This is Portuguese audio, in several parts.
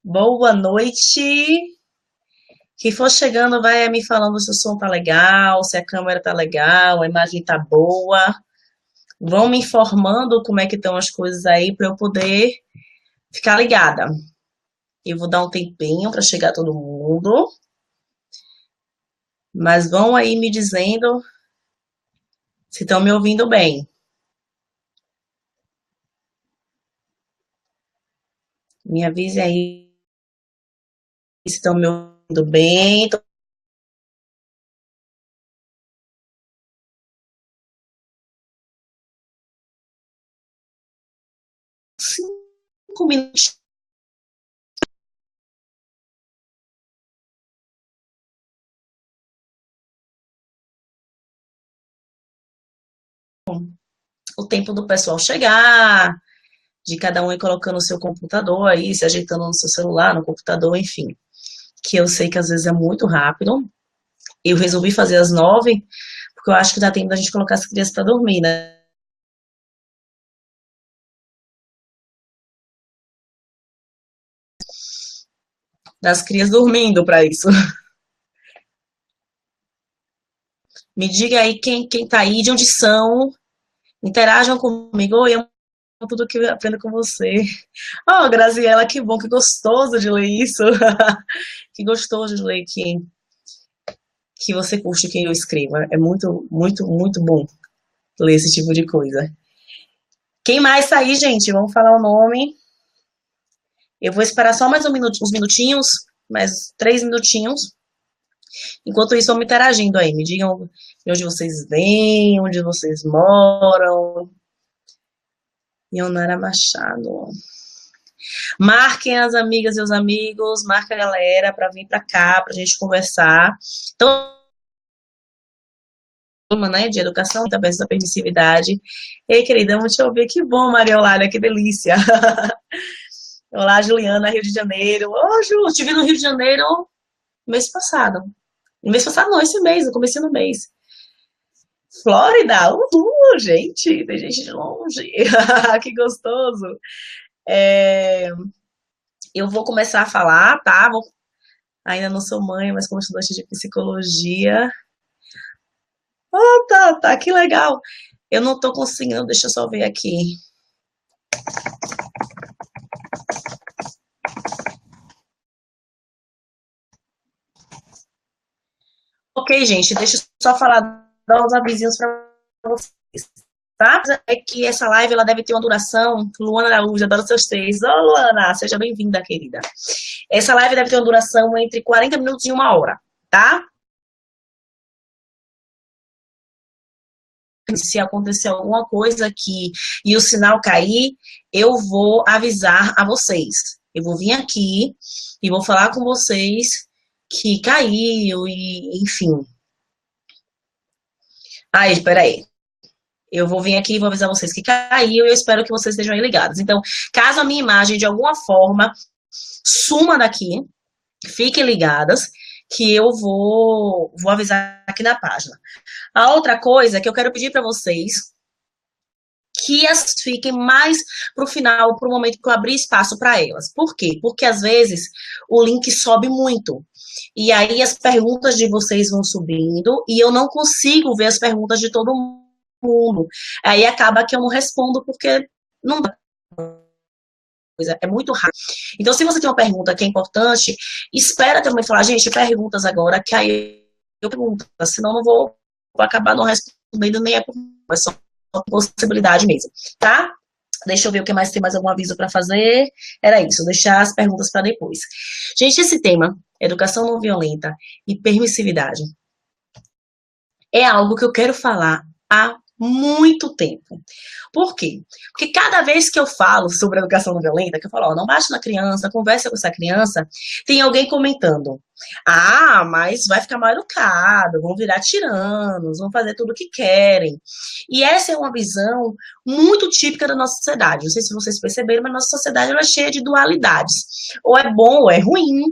Boa noite. Quem for chegando vai me falando se o som tá legal, se a câmera tá legal, a imagem tá boa. Vão me informando como é que estão as coisas aí para eu poder ficar ligada. Eu vou dar um tempinho para chegar todo mundo, mas vão aí me dizendo se estão me ouvindo bem. Me avise aí se estão me ouvindo bem. Tô 5 minutos. O tempo do pessoal chegar, de cada um ir colocando o seu computador aí, se ajeitando no seu celular, no computador, enfim. Que eu sei que às vezes é muito rápido. Eu resolvi fazer às 9, porque eu acho que dá tempo da gente colocar as crianças para dormir, né? Das crianças dormindo para isso. Me diga aí quem tá aí, de onde são, interajam comigo. Oi, amo tudo que eu aprendo com você. Oh, Graziela, que bom, que gostoso de ler isso. Que gostoso de ler que você curte que eu escreva. É muito, muito, muito bom ler esse tipo de coisa. Quem mais tá aí, gente? Vamos falar o nome. Eu vou esperar só mais uns minutinhos, mais 3 minutinhos. Enquanto isso, vamos interagindo aí. Me digam de onde vocês vêm, onde vocês moram. Ionara Machado. Marquem as amigas e os amigos, marca a galera para vir para cá, para a gente conversar. Então, né, de educação, através da permissividade. Ei, querida, vamos te ouvir. Que bom, Maria Eulália, que delícia. Olá, Juliana, Rio de Janeiro. Ô, Ju, estive no Rio de Janeiro mês passado. No mês passado não, esse mês, eu comecei no mês. Flórida, gente, tem gente de longe. Que gostoso. É, eu vou começar a falar, tá? Ainda não sou mãe, mas como estudante de psicologia. Oh, tá, que legal. Eu não tô conseguindo, deixa eu só ver aqui. Ok, gente, deixa eu só falar, dar uns avisinhos para vocês, tá? É que essa live ela deve ter uma duração. Luana Araújo, adoro seus textos. Ô, Luana, seja bem-vinda, querida. Essa live deve ter uma duração entre 40 minutos e 1 hora, tá? Se acontecer alguma coisa aqui e o sinal cair, eu vou avisar a vocês. Eu vou vir aqui e vou falar com vocês que caiu e enfim. Aí, espera aí. Eu vou vir aqui e vou avisar vocês que caiu e eu espero que vocês estejam aí ligados. Então, caso a minha imagem de alguma forma suma daqui, fiquem ligadas que eu vou avisar aqui na página. A outra coisa que eu quero pedir para vocês que as fiquem mais para o final, para o momento que eu abrir espaço para elas. Por quê? Porque às vezes o link sobe muito. E aí as perguntas de vocês vão subindo e eu não consigo ver as perguntas de todo mundo. Aí acaba que eu não respondo porque não dá. É muito rápido. Então, se você tem uma pergunta que é importante, espera também falar, gente, perguntas agora, que aí eu pergunto, senão eu não vou acabar não respondendo, nem é só possibilidade mesmo, tá? Deixa eu ver o que mais tem, mais algum aviso para fazer. Era isso, deixar as perguntas para depois. Gente, esse tema, educação não violenta e permissividade, é algo que eu quero falar há muito tempo. Por quê? Porque cada vez que eu falo sobre educação não violenta, que eu falo, ó, não bate na criança, conversa com essa criança, tem alguém comentando, ah, mas vai ficar mal educado, vão virar tiranos, vão fazer tudo o que querem. E essa é uma visão muito típica da nossa sociedade. Não sei se vocês perceberam, mas nossa sociedade ela é cheia de dualidades. Ou é bom ou é ruim,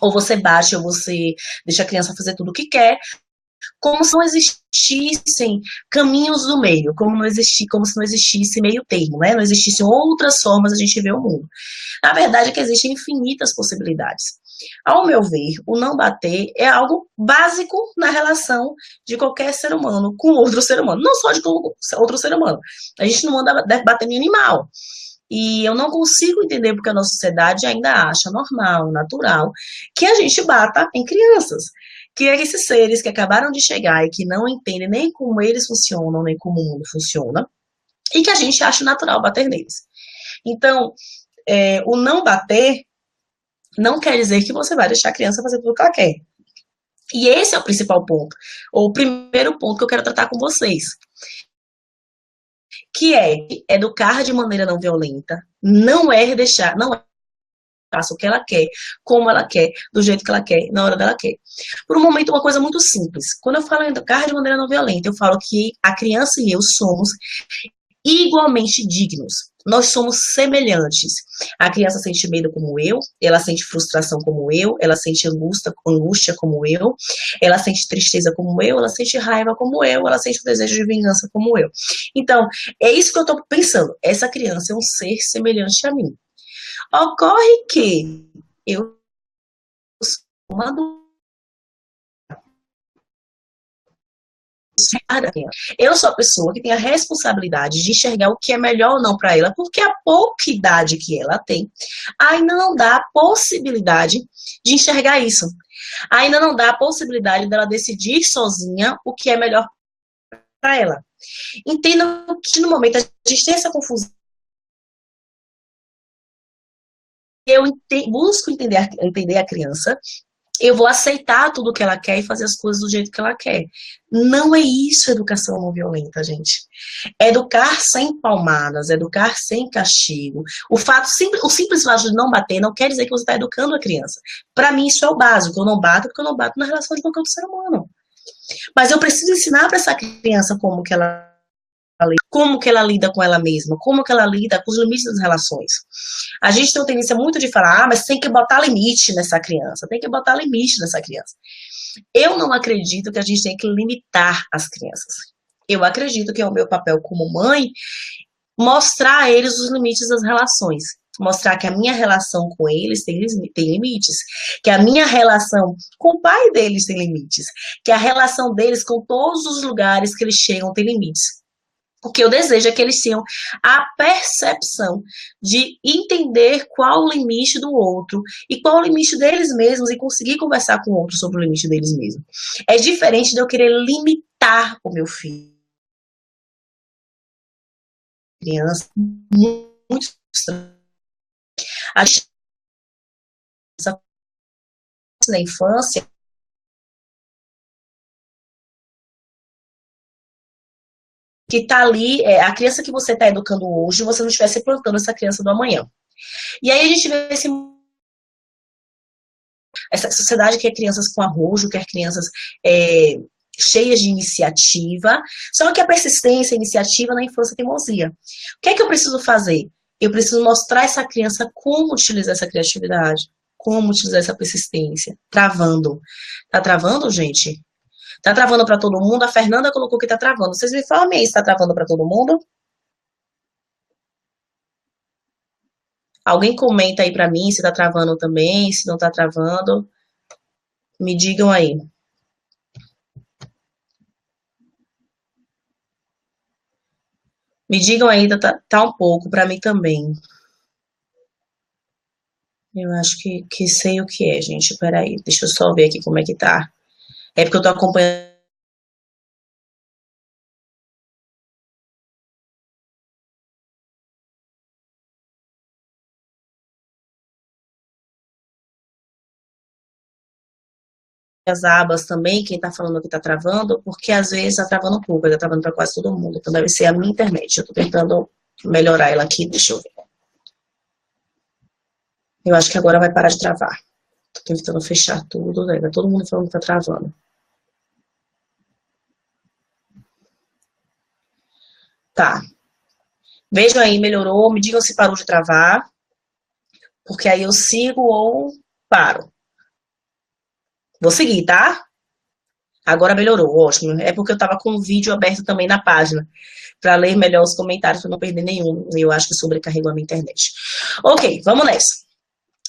ou você bate ou você deixa a criança fazer tudo o que quer, como se não existissem caminhos do meio, como se não existisse meio termo, né? Não existissem outras formas de a gente ver o mundo. A verdade é que existem infinitas possibilidades. Ao meu ver, o não bater é algo básico na relação de qualquer ser humano com outro ser humano, não só de com outro ser humano. A gente não anda bater em animal. E eu não consigo entender porque a nossa sociedade ainda acha normal, natural, que a gente bata em crianças. Que é esses seres que acabaram de chegar e que não entendem nem como eles funcionam, nem como o mundo funciona, e que a gente acha natural bater neles. Então, o não bater não quer dizer que você vai deixar a criança fazer tudo o que ela quer. E esse é o principal ponto, ou o primeiro ponto que eu quero tratar com vocês, que é educar de maneira não violenta, não é deixar, não é faça o que ela quer, como ela quer, do jeito que ela quer, na hora dela quer. Por um momento, uma coisa muito simples. Quando eu falo em educar de maneira não violenta, eu falo que a criança e eu somos igualmente dignos. Nós somos semelhantes. A criança sente medo como eu, ela sente frustração como eu, ela sente angústia como eu, ela sente tristeza como eu, ela sente raiva como eu, ela sente o desejo de vingança como eu. Então, é isso que eu estou pensando. Essa criança é um ser semelhante a mim. Ocorre que eu sou uma eu sou a pessoa que tem a responsabilidade de enxergar o que é melhor ou não para ela, porque a pouca idade que ela tem ainda não dá a possibilidade de enxergar isso. Ainda não dá a possibilidade dela decidir sozinha o que é melhor para ela. Entendo que no momento a gente tem essa confusão. Eu busco entender a criança, eu vou aceitar tudo que ela quer e fazer as coisas do jeito que ela quer. Não é isso educação não violenta, gente. Educar sem palmadas, educar sem castigo. O simples fato de não bater não quer dizer que você está educando a criança. Para mim, isso é o básico. Eu não bato porque eu não bato na relação de qualquer outro ser humano. Mas eu preciso ensinar para essa criança como que ela lida com ela mesma, como que ela lida com os limites das relações. A gente tem uma tendência muito de falar, mas tem que botar limite nessa criança, tem que botar limite nessa criança. Eu não acredito que a gente tem que limitar as crianças. Eu acredito que é o meu papel como mãe mostrar a eles os limites das relações. Mostrar que a minha relação com eles tem limites. Que a minha relação com o pai deles tem limites. Que a relação deles com todos os lugares que eles chegam tem limites. O que eu desejo é que eles tenham a percepção de entender qual o limite do outro e qual o limite deles mesmos e conseguir conversar com o outro sobre o limite deles mesmos. É diferente de eu querer limitar o meu filho. Criança, muito estranho. A gente, na infância, que está ali, a criança que você está educando hoje, você não estivesse plantando essa criança do amanhã. E aí a gente vê essa sociedade que é crianças com arrojo, que é crianças cheias de iniciativa, só que a persistência, a iniciativa na infância é teimosia. O que é que eu preciso fazer? Eu preciso mostrar a essa criança como utilizar essa criatividade, como utilizar essa persistência, travando. Tá travando, gente? Tá travando para todo mundo? A Fernanda colocou que tá travando. Vocês me falam aí se tá travando para todo mundo? Alguém comenta aí para mim se tá travando também, se não tá travando. Me digam aí. Me digam aí, tá um pouco, para mim também. Eu acho que sei o que é, gente. Peraí, deixa eu só ver aqui como é que tá. É porque eu tô acompanhando as abas também, quem tá falando que tá travando, porque às vezes tá travando um pouco, tá travando para quase todo mundo. Então deve ser a minha internet. Eu tô tentando melhorar ela aqui, deixa eu ver. Eu acho que agora vai parar de travar. Tô tentando fechar tudo, né? Tá todo mundo falando que tá travando. Tá. Vejam aí, melhorou. Me digam se parou de travar, porque aí eu sigo ou paro. Vou seguir, tá? Agora melhorou, ótimo. É porque eu estava com o vídeo aberto também na página, para ler melhor os comentários, para não perder nenhum. Eu acho que sobrecarregou a minha internet. Ok, vamos nessa.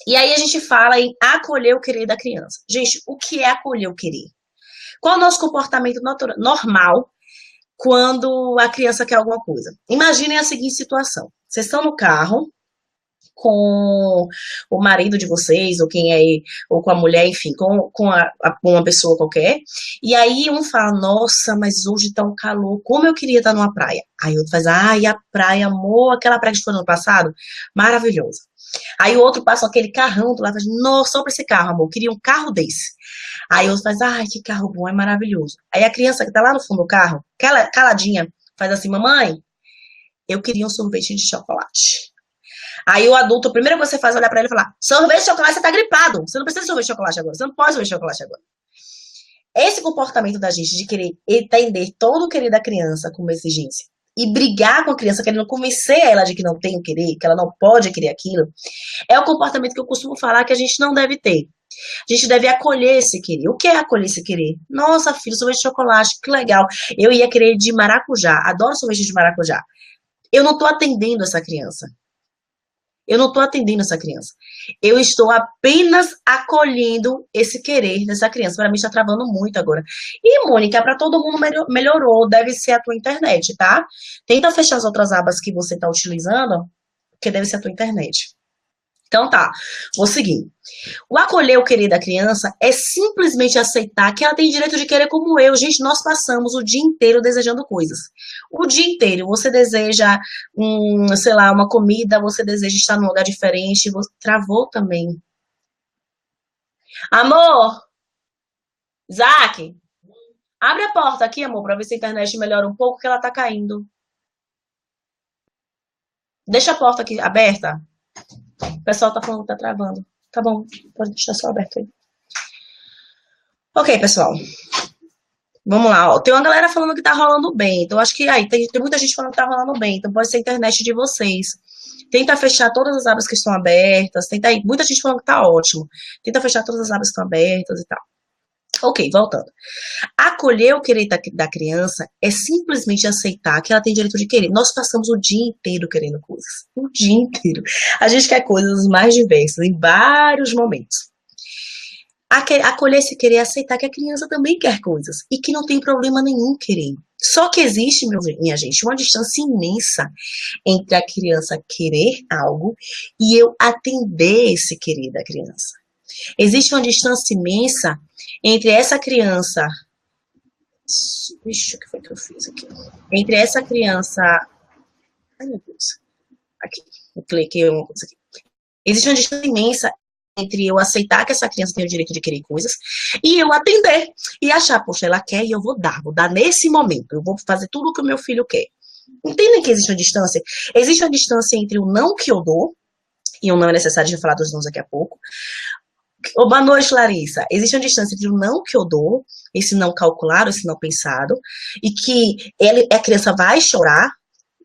E aí a gente fala em acolher o querer da criança. Gente, o que é acolher o querer? Qual é o nosso comportamento normal quando a criança quer alguma coisa? Imaginem a seguinte situação. Vocês estão no carro com o marido de vocês, ou quem é, ou com a mulher, enfim, com uma pessoa qualquer, e aí um fala, nossa, mas hoje tá um calor, como eu queria estar numa praia. Aí o outro faz, ai, a praia, amor, aquela praia que foi no ano passado, maravilhosa. Aí o outro passa aquele carrão do lado, faz, nossa, só pra esse carro, amor, queria um carro desse. Aí o outro faz, ai, que carro bom, é maravilhoso. Aí a criança que tá lá no fundo do carro, caladinha, faz assim, mamãe, eu queria um sorvete de chocolate. Aí o adulto, a primeira coisa que você faz é olhar pra ele e falar, sorvete de chocolate, você tá gripado. Você não precisa de sorvete de chocolate agora. Você não pode sorvete de chocolate agora. Esse comportamento da gente de querer entender todo o querer da criança como exigência e brigar com a criança, querendo convencer ela de que não tem o querer, que ela não pode querer aquilo, é o comportamento que eu costumo falar que a gente não deve ter. A gente deve acolher esse querer. O que é acolher esse querer? Nossa, filho, sorvete de chocolate, que legal. Eu ia querer de maracujá. Adoro sorvete de maracujá. Eu não tô atendendo essa criança. Eu não estou atendendo essa criança. Eu estou apenas acolhendo esse querer dessa criança. Para mim está travando muito agora. E, Mônica, para todo mundo melhorou. Deve ser a tua internet, tá? Tenta fechar as outras abas que você está utilizando, porque deve ser a tua internet. Então tá, vou seguir. O acolher o querer da criança é simplesmente aceitar que ela tem direito de querer como eu. Gente, nós passamos o dia inteiro desejando coisas. O dia inteiro, você deseja, sei lá, uma comida, você deseja estar num lugar diferente, você travou também. Amor, Isaac, abre a porta aqui, amor, pra ver se a internet melhora um pouco, que ela tá caindo. Deixa a porta aqui aberta. O pessoal tá falando que tá travando. Tá bom, pode deixar só aberto aí. Ok, pessoal. Vamos lá, ó. Tem uma galera falando que tá rolando bem. Então, acho que aí tem muita gente falando que tá rolando bem. Então, pode ser a internet de vocês. Tenta fechar todas as abas que estão abertas. Tenta aí. Muita gente falando que tá ótimo. Tenta fechar todas as abas que estão abertas e tal. Ok, voltando. Acolher o querer da criança é simplesmente aceitar que ela tem direito de querer. Nós passamos o dia inteiro querendo coisas. O dia inteiro. A gente quer coisas mais diversas em vários momentos. Acolher esse querer é aceitar que a criança também quer coisas e que não tem problema nenhum querer. Só que existe, minha gente, uma distância imensa entre a criança querer algo e eu atender esse querer da criança. Existe uma distância imensa entre essa criança. Vixe, o que foi que eu fiz aqui? Entre essa criança. Ai, meu Deus. Aqui, eu cliquei uma coisa aqui. Existe uma distância imensa entre eu aceitar que essa criança tem o direito de querer coisas e eu atender e achar, poxa, ela quer e eu vou dar nesse momento, eu vou fazer tudo o que o meu filho quer. Entendem que existe uma distância? Existe uma distância entre o não que eu dou, e não é necessário de falar dos nãos daqui a pouco. Boa noite, Larissa. Existe uma distância entre o não que eu dou, esse não calculado, esse não pensado, e que a criança vai chorar,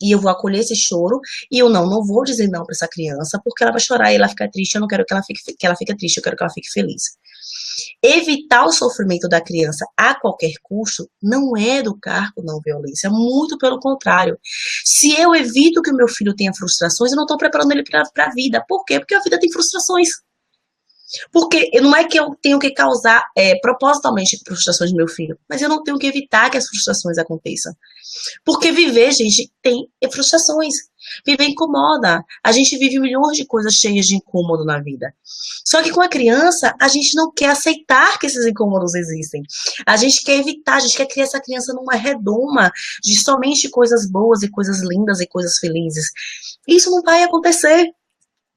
e eu vou acolher esse choro, e eu não vou dizer não para essa criança, porque ela vai chorar e ela fica triste, eu não quero que ela fique triste, eu quero que ela fique feliz. Evitar o sofrimento da criança a qualquer custo não é educar com não violência, muito pelo contrário. Se eu evito que o meu filho tenha frustrações, eu não estou preparando ele para a vida. Por quê? Porque a vida tem frustrações. Porque não é que eu tenho que causar propositalmente frustrações do meu filho, mas eu não tenho que evitar que as frustrações aconteçam. Porque viver, gente, tem frustrações. Viver incomoda. A gente vive milhões de coisas cheias de incômodo na vida. Só que com a criança, a gente não quer aceitar que esses incômodos existem. A gente quer evitar, a gente quer criar essa criança numa redoma de somente coisas boas e coisas lindas e coisas felizes. Isso não vai acontecer.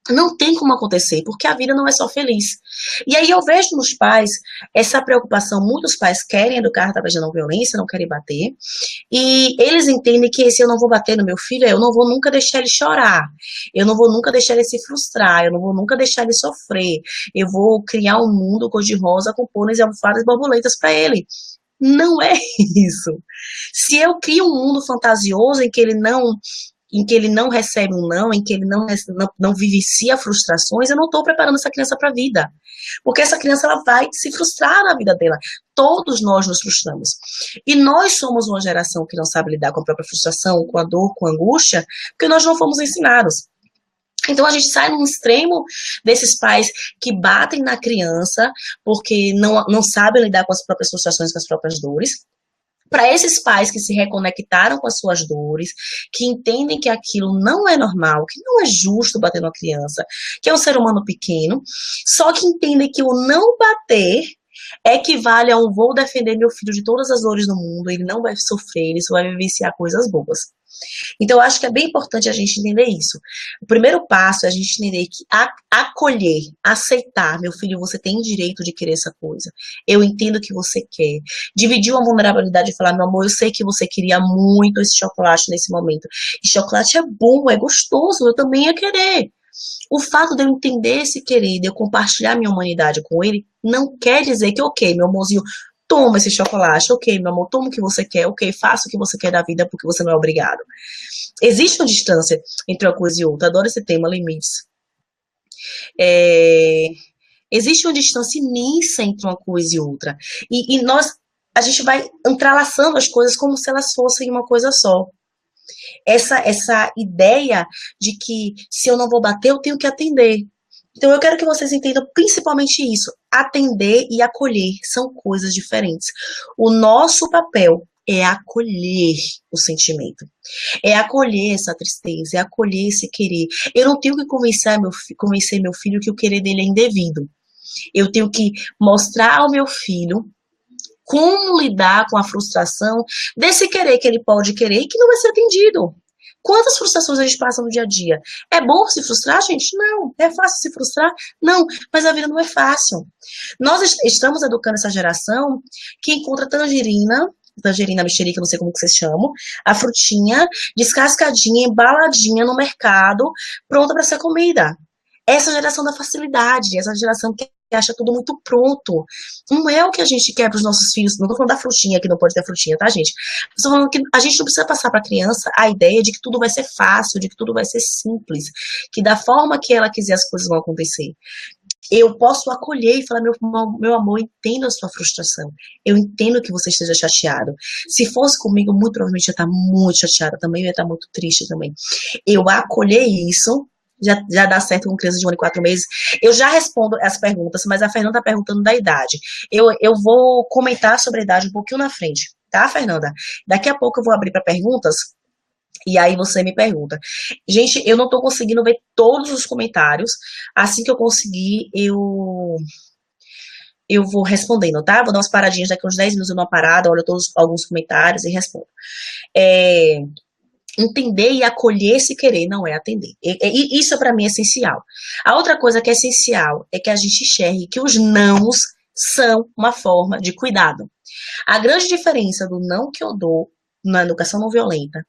Não tem como acontecer, porque a vida não é só feliz. E aí eu vejo nos pais essa preocupação, muitos pais querem educar através da não violência, não querem bater, e eles entendem que se eu não vou bater no meu filho, eu não vou nunca deixar ele chorar, eu não vou nunca deixar ele se frustrar, eu não vou nunca deixar ele sofrer, eu vou criar um mundo cor-de-rosa com pôneis e almofadas e borboletas para ele. Não é isso. Se eu crio um mundo fantasioso em que ele não em que ele não recebe um não, em que ele não vivencia frustrações, eu não estou preparando essa criança para a vida. Porque essa criança ela vai se frustrar na vida dela. Todos nós nos frustramos. E nós somos uma geração que não sabe lidar com a própria frustração, com a dor, com a angústia, porque nós não fomos ensinados. Então a gente sai num extremo desses pais que batem na criança porque não sabem lidar com as próprias frustrações, com as próprias dores, para esses pais que se reconectaram com as suas dores, que entendem que aquilo não é normal, que não é justo bater numa criança, que é um ser humano pequeno, só que entendem que o não bater equivale a um vou defender meu filho de todas as dores do mundo, ele não vai sofrer, ele só vai vivenciar coisas boas. Então, eu acho que é bem importante a gente entender isso. O primeiro passo é a gente entender que acolher, aceitar, meu filho, você tem direito de querer essa coisa. Eu entendo que você quer. Dividir uma vulnerabilidade e falar, meu amor, eu sei que você queria muito esse chocolate nesse momento. E chocolate é bom, é gostoso, eu também ia querer. O fato de eu entender esse querer, de eu compartilhar minha humanidade com ele, não quer dizer que, ok, meu amorzinho, toma esse chocolate, ok, meu amor, toma o que você quer, ok, faça o que você quer da vida porque você não é obrigado. Existe uma distância entre uma coisa e outra, adoro esse tema, limites. Existe uma distância imensa entre uma coisa e outra. E a gente vai entrelaçando as coisas como se elas fossem uma coisa só. Essa ideia de que se eu não vou bater, eu tenho que atender. Então, eu quero que vocês entendam principalmente isso. Atender e acolher são coisas diferentes. O nosso papel é acolher o sentimento. É acolher essa tristeza, é acolher esse querer. Eu não tenho que convencer meu filho que o querer dele é indevido. Eu tenho que mostrar ao meu filho como lidar com a frustração desse querer que ele pode querer e que não vai ser atendido. Quantas frustrações a gente passa no dia a dia? É bom se frustrar, gente? Não. É fácil se frustrar? Não. Mas a vida não é fácil. Nós estamos educando essa geração que encontra tangerina mexerica, não sei como que vocês chamam, a frutinha descascadinha, embaladinha no mercado, pronta para ser comida. Essa geração da facilidade, essa geração que acha tudo muito pronto. Não é o que a gente quer para os nossos filhos. Não tô falando da frutinha, que não pode ter frutinha, tá, gente? Estou falando que a gente não precisa passar para a criança a ideia de que tudo vai ser fácil, de que tudo vai ser simples, que da forma que ela quiser as coisas vão acontecer. Eu posso acolher e falar, meu amor, eu entendo a sua frustração. Eu entendo que você esteja chateado. Se fosse comigo, muito provavelmente eu ia estar muito chateada também, eu ia estar muito triste também. Eu acolher isso, já dá certo com criança de 1 ano e 4 meses. Eu já respondo as perguntas, mas a Fernanda está perguntando da idade. Eu vou comentar sobre a idade um pouquinho na frente, tá, Fernanda? Daqui a pouco eu vou abrir para perguntas. E aí você me pergunta. Gente, eu não estou conseguindo ver todos os comentários. Assim que eu conseguir, eu vou respondendo, tá? Vou dar umas paradinhas daqui uns 10 minutos, eu dou uma parada, olho alguns comentários e respondo. Entender e acolher esse querer, não é atender. Isso para mim é essencial. A outra coisa que é essencial é que a gente enxergue que os nãos são uma forma de cuidado. A grande diferença do não que eu dou na educação não violenta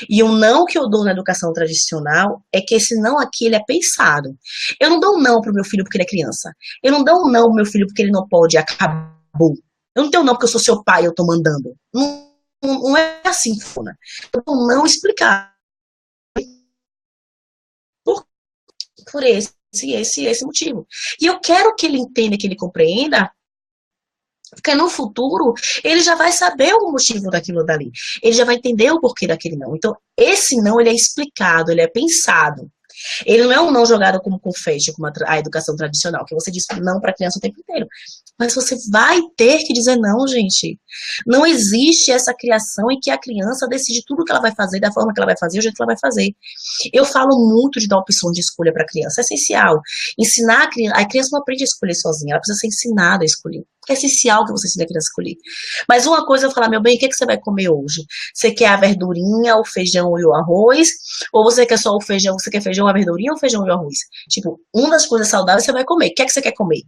e o não que eu dou na educação tradicional é que esse não aqui, ele é pensado. Eu não dou um não pro meu filho porque ele é criança. Eu não dou um não pro meu filho porque ele não pode, acabou. Eu não tenho um não porque eu sou seu pai e eu tô mandando. Não é assim, Funa. Eu dou um não explicar. Por esse motivo. E eu quero que ele entenda, que ele compreenda, porque no futuro, ele já vai saber o motivo daquilo dali. Ele já vai entender o porquê daquele não. Então, esse não, ele é explicado, ele é pensado. Ele não é um não jogado como confete, como a educação tradicional, que você diz não para a criança o tempo inteiro. Mas você vai ter que dizer não, gente. Não existe essa criação em que a criança decide tudo o que ela vai fazer, da forma que ela vai fazer, o jeito que ela vai fazer. Eu falo muito de dar opção de escolha para a criança. É essencial. Ensinar a criança não aprende a escolher sozinha, ela precisa ser ensinada a escolher. É essencial que você ensine a criança a escolher. Mas uma coisa eu falar, meu bem, o que você vai comer hoje? Você quer a verdurinha, o feijão e o arroz? Ou você quer só o feijão, você quer feijão, a verdurinha ou feijão e o arroz? Tipo, uma das coisas saudáveis você vai comer. O que você quer comer?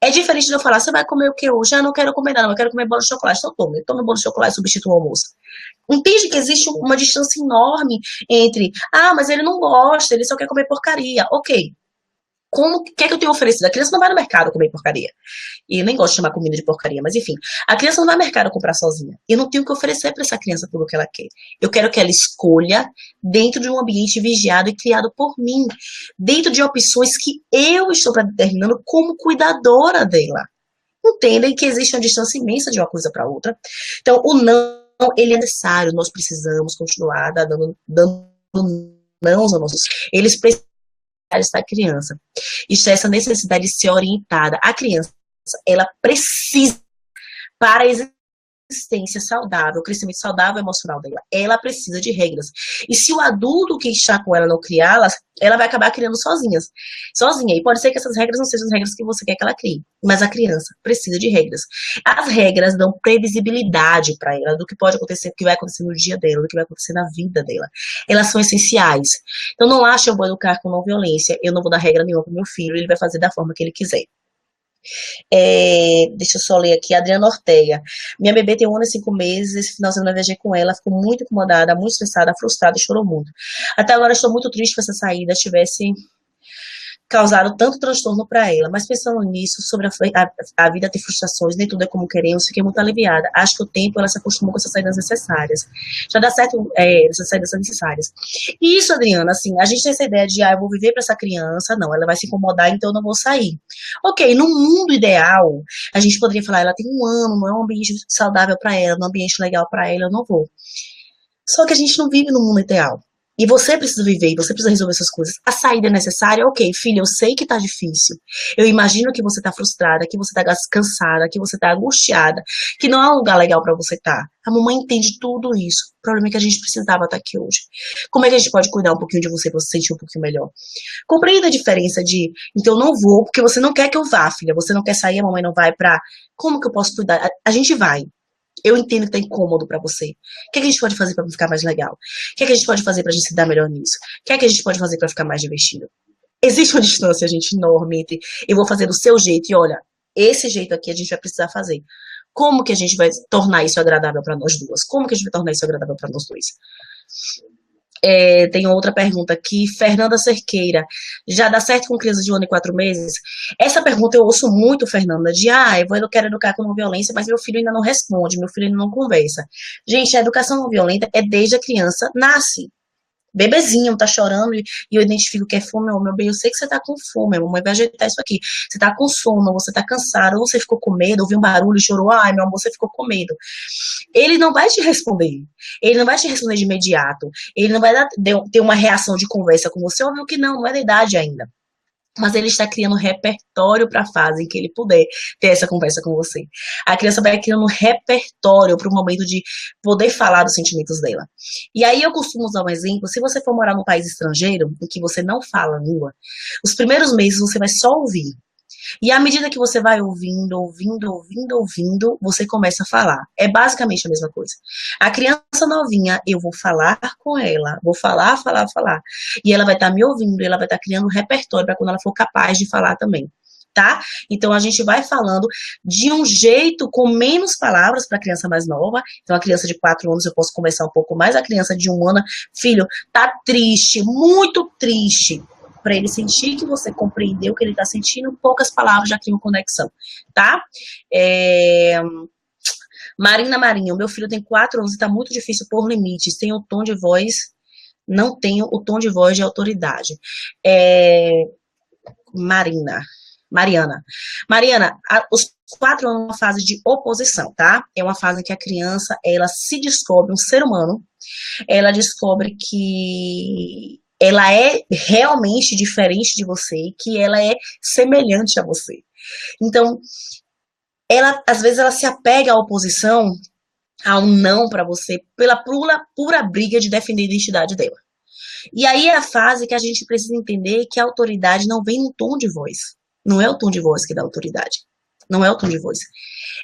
É diferente de eu falar, você vai comer o que hoje? Eu não quero comer nada, eu quero comer bolo de chocolate. Então tome bolo de chocolate, substitua o almoço. Entende que existe uma distância enorme entre, mas ele não gosta, ele só quer comer porcaria. Ok. Como, o que é que eu tenho oferecido? A criança não vai no mercado comer porcaria. E eu nem gosto de chamar comida de porcaria, mas enfim. A criança não vai no mercado comprar sozinha. Eu não tenho que oferecer para essa criança tudo o que ela quer. Eu quero que ela escolha dentro de um ambiente vigiado e criado por mim. Dentro de opções que eu estou determinando como cuidadora dela. Entendem que existe uma distância imensa de uma coisa para outra. Então, o não, ele é necessário. Nós precisamos continuar dando não aos nossos. Eles precisam da criança. Isso é essa necessidade de ser orientada. A criança, ela precisa, para a existência saudável, o crescimento saudável emocional dela, ela precisa de regras. E se o adulto que está com ela não criá-las, ela vai acabar criando sozinha. E pode ser que essas regras não sejam as regras que você quer que ela crie, mas a criança precisa de regras. As regras dão previsibilidade para ela do que pode acontecer, do que vai acontecer no dia dela, do que vai acontecer na vida dela. Elas são essenciais. Então não acha eu vou educar com não violência, eu não vou dar regra nenhuma para meu filho, ele vai fazer da forma que ele quiser. Deixa eu só ler aqui, Adriana Ortega. Minha bebê tem 1 ano e 5 meses, esse final de semana eu viajei com ela, ficou muito incomodada, muito estressada, frustrada e chorou muito. Até agora estou muito triste que essa saída tivesse causado tanto transtorno para ela, mas pensando nisso, sobre a vida ter frustrações, nem tudo é como queremos, fiquei muito aliviada. Acho que o tempo ela se acostumou com essas saídas necessárias. Já dá certo, essas saídas são necessárias. E isso, Adriana, assim, a gente tem essa ideia de, eu vou viver para essa criança, não, ela vai se incomodar, então eu não vou sair. Ok, no mundo ideal, a gente poderia falar, ela tem 1 ano, não é um ambiente saudável para ela, não é um ambiente legal para ela, eu não vou. Só que a gente não vive no mundo ideal. E você precisa viver, você precisa resolver essas coisas. A saída é necessária? Ok, filha, eu sei que tá difícil. Eu imagino que você tá frustrada, que você tá cansada, que você tá angustiada, que não é um lugar legal pra você estar. A mamãe entende tudo isso. O problema é que a gente precisava estar aqui hoje. Como é que a gente pode cuidar um pouquinho de você pra você se sentir um pouquinho melhor? Compreenda a diferença de, então eu não vou, porque você não quer que eu vá, filha. Você não quer sair, a mamãe não vai pra... Como que eu posso cuidar? A gente vai. Eu entendo que tá incômodo pra você. O que é que a gente pode fazer pra ficar mais legal? O que é que a gente pode fazer pra gente se dar melhor nisso? O que é que a gente pode fazer pra ficar mais divertido? Existe uma distância, gente, enorme entre eu vou fazer do seu jeito e olha, esse jeito aqui a gente vai precisar fazer. Como que a gente vai tornar isso agradável pra nós duas? Como que a gente vai tornar isso agradável pra nós dois? Tem outra pergunta aqui, Fernanda Cerqueira. Já dá certo com crianças de 1 ano e 4 meses? Essa pergunta eu ouço muito, Fernanda, de eu quero educar com não violência, mas meu filho ainda não responde, meu filho ainda não conversa. Gente, a educação não violenta é desde a criança nasce. Bebezinho, tá chorando e eu identifico que é fome, meu bem, eu sei que você tá com fome, a mamãe vai ajeitar isso aqui. Você tá com sono, você tá cansado, ou você ficou com medo, ouviu um barulho e chorou, ai, meu amor, você ficou com medo. Ele não vai te responder. Ele não vai te responder de imediato. Ele não vai ter uma reação de conversa com você, óbvio que não é da idade ainda. Mas ele está criando um repertório para a fase em que ele puder ter essa conversa com você. A criança vai criando um repertório para o momento de poder falar dos sentimentos dela. E aí eu costumo usar um exemplo, se você for morar num país estrangeiro, em que você não fala a língua, os primeiros meses você vai só ouvir. E à medida que você vai ouvindo, você começa a falar. É basicamente a mesma coisa. A criança novinha, eu vou falar com ela, vou falar. E ela vai estar me ouvindo, ela vai estar criando um repertório para quando ela for capaz de falar também. Tá? Então a gente vai falando de um jeito com menos palavras para a criança mais nova. Então a criança de 4 anos eu posso conversar um pouco mais, a criança de 1 ano, filho, tá triste, muito triste. Para ele sentir que você compreendeu o que ele está sentindo, poucas palavras já criam conexão, tá? Marina Marinho, meu filho tem 4 anos e está muito difícil pôr limites, tem o tom de voz, não tenho o tom de voz de autoridade. Mariana, os 4 anos é uma fase de oposição, tá? É uma fase em que a criança, ela se descobre um ser humano, ela descobre que ela é realmente diferente de você, que ela é semelhante a você. Então, às vezes ela se apega à oposição, ao não para você, pela pura briga de defender a identidade dela. E aí é a fase que a gente precisa entender que a autoridade não vem no tom de voz. Não é o tom de voz que dá autoridade. Não é o tom de voz.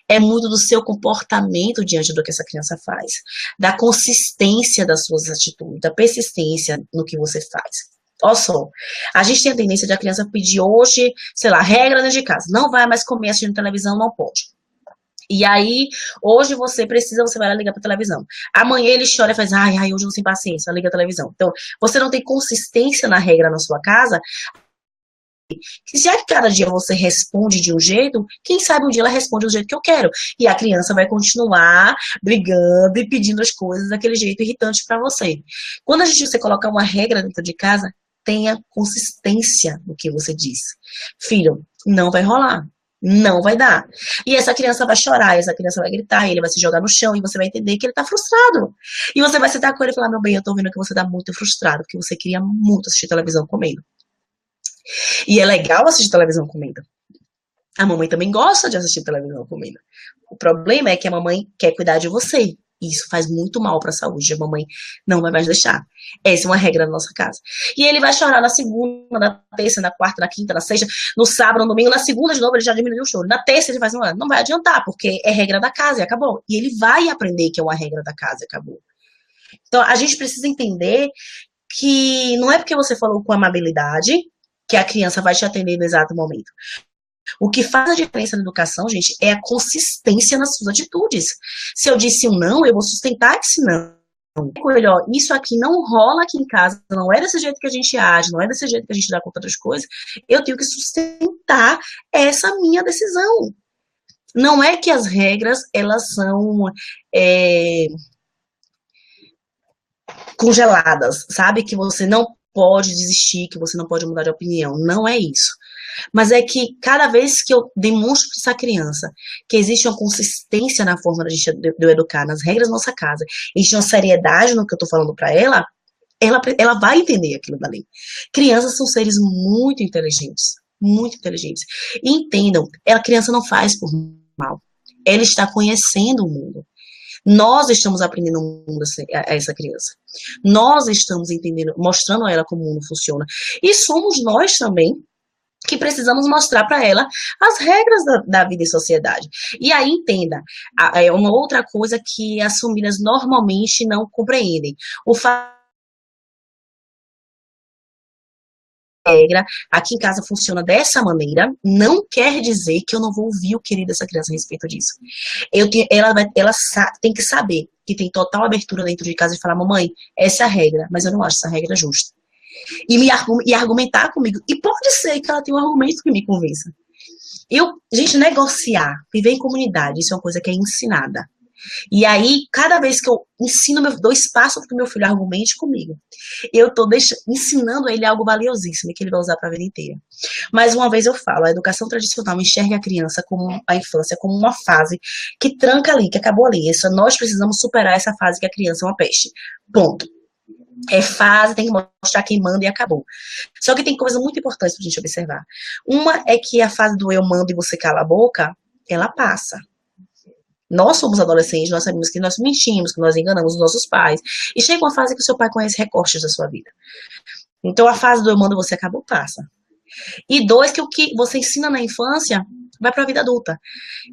É muito do seu comportamento diante do que essa criança faz, da consistência das suas atitudes, da persistência no que você faz. Olha só, a gente tem a tendência de a criança pedir hoje, sei lá, regra dentro de casa, não vai mais comer assistindo televisão, não pode. E aí, hoje você vai lá ligar pra televisão. Amanhã ele chora e faz, ai, hoje eu não tenho paciência, liga a televisão. Então, você não tem consistência na regra na sua casa, Que já que cada dia você responde de um jeito, quem sabe um dia ela responde do jeito que eu quero. E a criança vai continuar brigando e pedindo as coisas daquele jeito irritante para você. Quando você colocar uma regra dentro de casa, tenha consistência no que você diz. Filho, não vai rolar. Não vai dar. E essa criança vai chorar, essa criança vai gritar, ele vai se jogar no chão e você vai entender que ele tá frustrado. E você vai sentar com ele e falar: meu bem, eu tô vendo que você tá muito frustrado, porque você queria muito assistir televisão comigo. E é legal assistir televisão comendo. A mamãe também gosta de assistir televisão comendo. O problema é que a mamãe quer cuidar de você. E isso faz muito mal para a saúde. A mamãe não vai mais deixar. Essa é uma regra da nossa casa. E ele vai chorar na segunda, na terça, na quarta, na quinta, na sexta, no sábado, no domingo, na segunda de novo ele já diminuiu o choro. Na terça ele faz não vai adiantar, porque é regra da casa e acabou. E ele vai aprender que é uma regra da casa e acabou. Então a gente precisa entender que não é porque você falou com amabilidade que a criança vai te atender no exato momento. O que faz a diferença na educação, gente, é a consistência nas suas atitudes. Se eu disse um não, eu vou sustentar esse não. Ó, isso aqui não rola aqui em casa, não é desse jeito que a gente age, não é desse jeito que a gente dá conta das coisas, eu tenho que sustentar essa minha decisão. Não é que as regras, elas são congeladas, sabe? Que você não pode desistir, que você não pode mudar de opinião. Não é isso. Mas é que cada vez que eu demonstro para essa criança que existe uma consistência na forma de eu educar, nas regras da nossa casa, existe uma seriedade no que eu estou falando para ela, ela vai entender aquilo dali. Crianças são seres muito inteligentes. Muito inteligentes. E entendam, a criança não faz por mal. Ela está conhecendo o mundo. Nós estamos aprendendo o mundo a essa criança. Nós estamos entendendo, mostrando a ela como o mundo funciona. E somos nós também que precisamos mostrar para ela as regras da vida e sociedade. E aí, entenda, é uma outra coisa que as famílias normalmente não compreendem. O fato regra, aqui em casa funciona dessa maneira, não quer dizer que eu não vou ouvir o querido dessa criança a respeito disso. Ela tem que saber que tem total abertura dentro de casa e falar: mamãe, essa é a regra, mas eu não acho essa regra justa. E argumentar comigo. E pode ser que ela tenha um argumento que me convença. Gente, negociar, viver em comunidade, isso é uma coisa que é ensinada. E aí, cada vez que eu dou espaço para que meu filho argumente comigo, eu estou ensinando a ele algo valiosíssimo que ele vai usar para a vida inteira. Mais uma vez eu falo, a educação tradicional enxerga a criança, a infância, como uma fase que tranca ali, que acabou ali. Nós precisamos superar essa fase que a criança é uma peste. Ponto. É fase, tem que mostrar quem manda e acabou. Só que tem coisa muito importante pra gente observar. Uma é que a fase do eu mando e você cala a boca, ela passa. Nós somos adolescentes, nós sabemos que nós mentimos, que nós enganamos os nossos pais. E chega uma fase que o seu pai conhece recortes da sua vida. Então a fase do eu mando e você acabou, passa. E dois, que o que você ensina na infância vai para a vida adulta.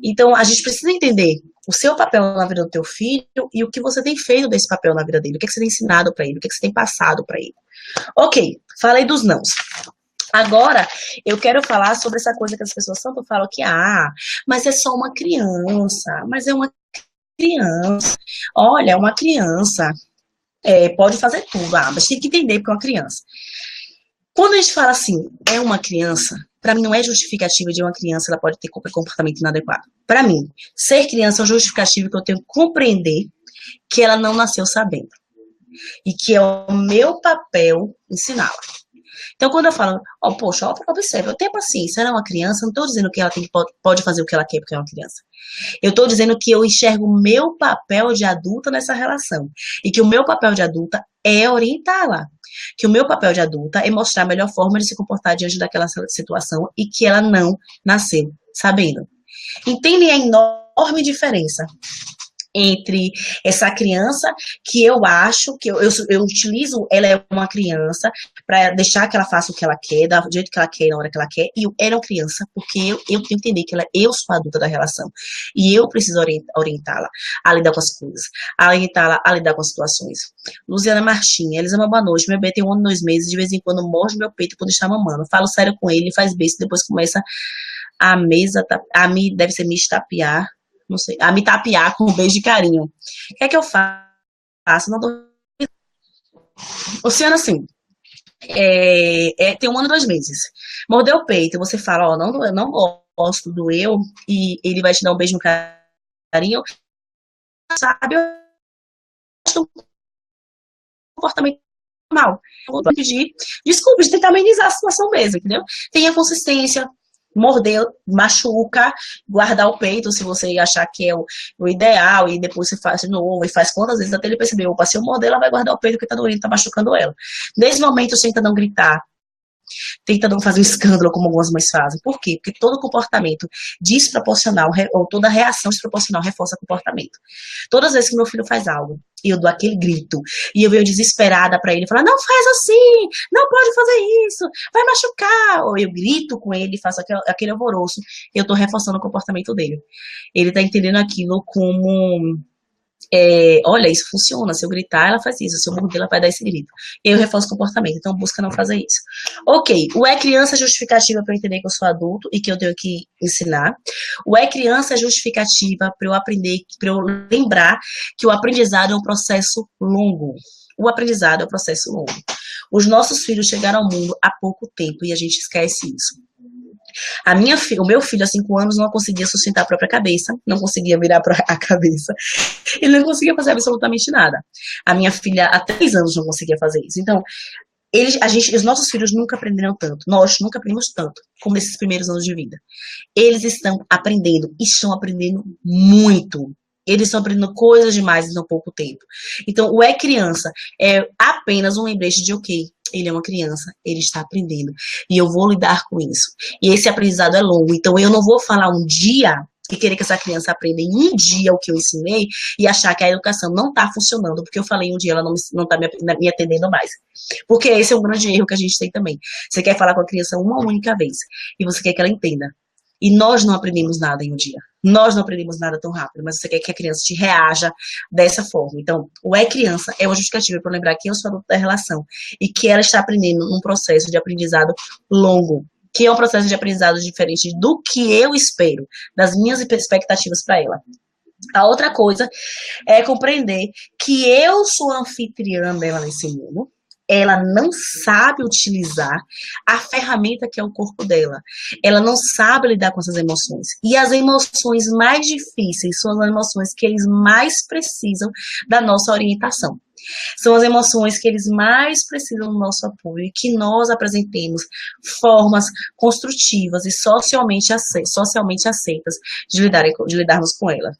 Então a gente precisa entender o seu papel na vida do teu filho e o que você tem feito desse papel na vida dele. O que você tem ensinado para ele, o que você tem passado para ele. Ok, falei dos nãos. Agora, eu quero falar sobre essa coisa que as pessoas tanto falam que, mas é só uma criança, mas é uma criança. Olha, é uma criança, pode fazer tudo, mas tem que entender porque é uma criança. Quando a gente fala assim, é uma criança, para mim não é justificativa de uma criança, ela pode ter comportamento inadequado. Para mim, ser criança é justificativo que eu tenho que compreender que ela não nasceu sabendo. E que é o meu papel ensiná-la. Então, quando eu falo, poxa, observa, eu tenho paciência, ela é uma criança, não estou dizendo que ela pode fazer o que ela quer porque é uma criança. Eu estou dizendo que eu enxergo o meu papel de adulta nessa relação. E que o meu papel de adulta é orientá-la. Que o meu papel de adulta é mostrar a melhor forma de se comportar diante daquela situação e que ela não nasceu sabendo. Entendem a enorme diferença entre essa criança que eu acho que eu utilizo, ela é uma criança para deixar que ela faça o que ela quer, do jeito que ela quer, na hora que ela quer, e ela é uma criança porque eu tenho que entender que eu sou a adulta da relação e eu preciso orientá-la a lidar com as coisas, a orientá-la a lidar com as situações. Luciana Martins, Elisama, boa noite, meu bebê tem 1 ano e 2 meses, de vez em quando morde meu peito quando está mamando, falo sério com ele, faz beijo, depois começa deve ser me estapear, não sei, a me tapear com um beijo de carinho. O que é que eu faço? Não dou... Luciana, assim, tem 1 ano e 2 meses. Mordeu o peito, você fala, ó, não, eu não gosto, doeu, e ele vai te dar um beijo no carinho, sabe? Eu acho um comportamento normal. Eu vou pedir desculpas, de tentar amenizar a situação mesmo, entendeu? Tenha consistência, morder, machuca, guardar o peito se você achar que é o ideal, e depois você faz de novo, e faz quantas vezes até ele perceber, opa, se eu morder, ela vai guardar o peito que tá doendo, tá machucando ela. Nesse momento, tenta não gritar, tenta não fazer um escândalo como algumas mães fazem. Por quê? Porque todo comportamento desproporcional, ou toda reação desproporcional reforça comportamento. Todas as vezes que meu filho faz algo, e eu dou aquele grito, e eu venho desesperada para ele, falar, não faz assim, não pode fazer isso, vai machucar, ou eu grito com ele, faço aquele alvoroço, eu tô reforçando o comportamento dele. Ele tá entendendo aquilo como... olha, isso funciona, se eu gritar, ela faz isso, se eu morder, ela vai dar esse grito. Eu reforço o comportamento, então busca não fazer isso. Ok, o é criança é justificativa para eu entender que eu sou adulto e que eu tenho que ensinar. O é criança é justificativa para eu aprender, para eu lembrar que o aprendizado é um processo longo. O aprendizado é um processo longo. Os nossos filhos chegaram ao mundo há pouco tempo e a gente esquece isso. O meu filho, há 5 anos, não conseguia sustentar a própria cabeça, não conseguia virar a cabeça, ele não conseguia fazer absolutamente nada. A minha filha, há 3 anos, não conseguia fazer isso. Então, os nossos filhos nunca aprenderam tanto, nós nunca aprendemos tanto, como nesses primeiros anos de vida. Eles estão aprendendo muito. Eles estão aprendendo coisas demais em tão pouco tempo. Então, o é criança é apenas um lembrete de, ok, ele é uma criança, ele está aprendendo, e eu vou lidar com isso. E esse aprendizado é longo, então eu não vou falar um dia e querer que essa criança aprenda em um dia o que eu ensinei e achar que a educação não está funcionando, porque eu falei um dia, ela não está me atendendo mais. Porque esse é um grande erro que a gente tem também. Você quer falar com a criança uma única vez, e você quer que ela entenda. E nós não aprendemos nada em um dia. Nós não aprendemos nada tão rápido, mas você quer que a criança te reaja dessa forma. Então, o é criança é uma justificativa para lembrar que eu sou adulto da relação e que ela está aprendendo num processo de aprendizado longo, que é um processo de aprendizado diferente do que eu espero, das minhas expectativas para ela. A outra coisa é compreender que eu sou a anfitriã dela nesse mundo. Ela não sabe utilizar a ferramenta que é o corpo dela. Ela não sabe lidar com essas emoções. E as emoções mais difíceis são as emoções que eles mais precisam da nossa orientação. São as emoções que eles mais precisam do nosso apoio e que nós apresentemos formas construtivas e socialmente aceitas de lidarmos com ela.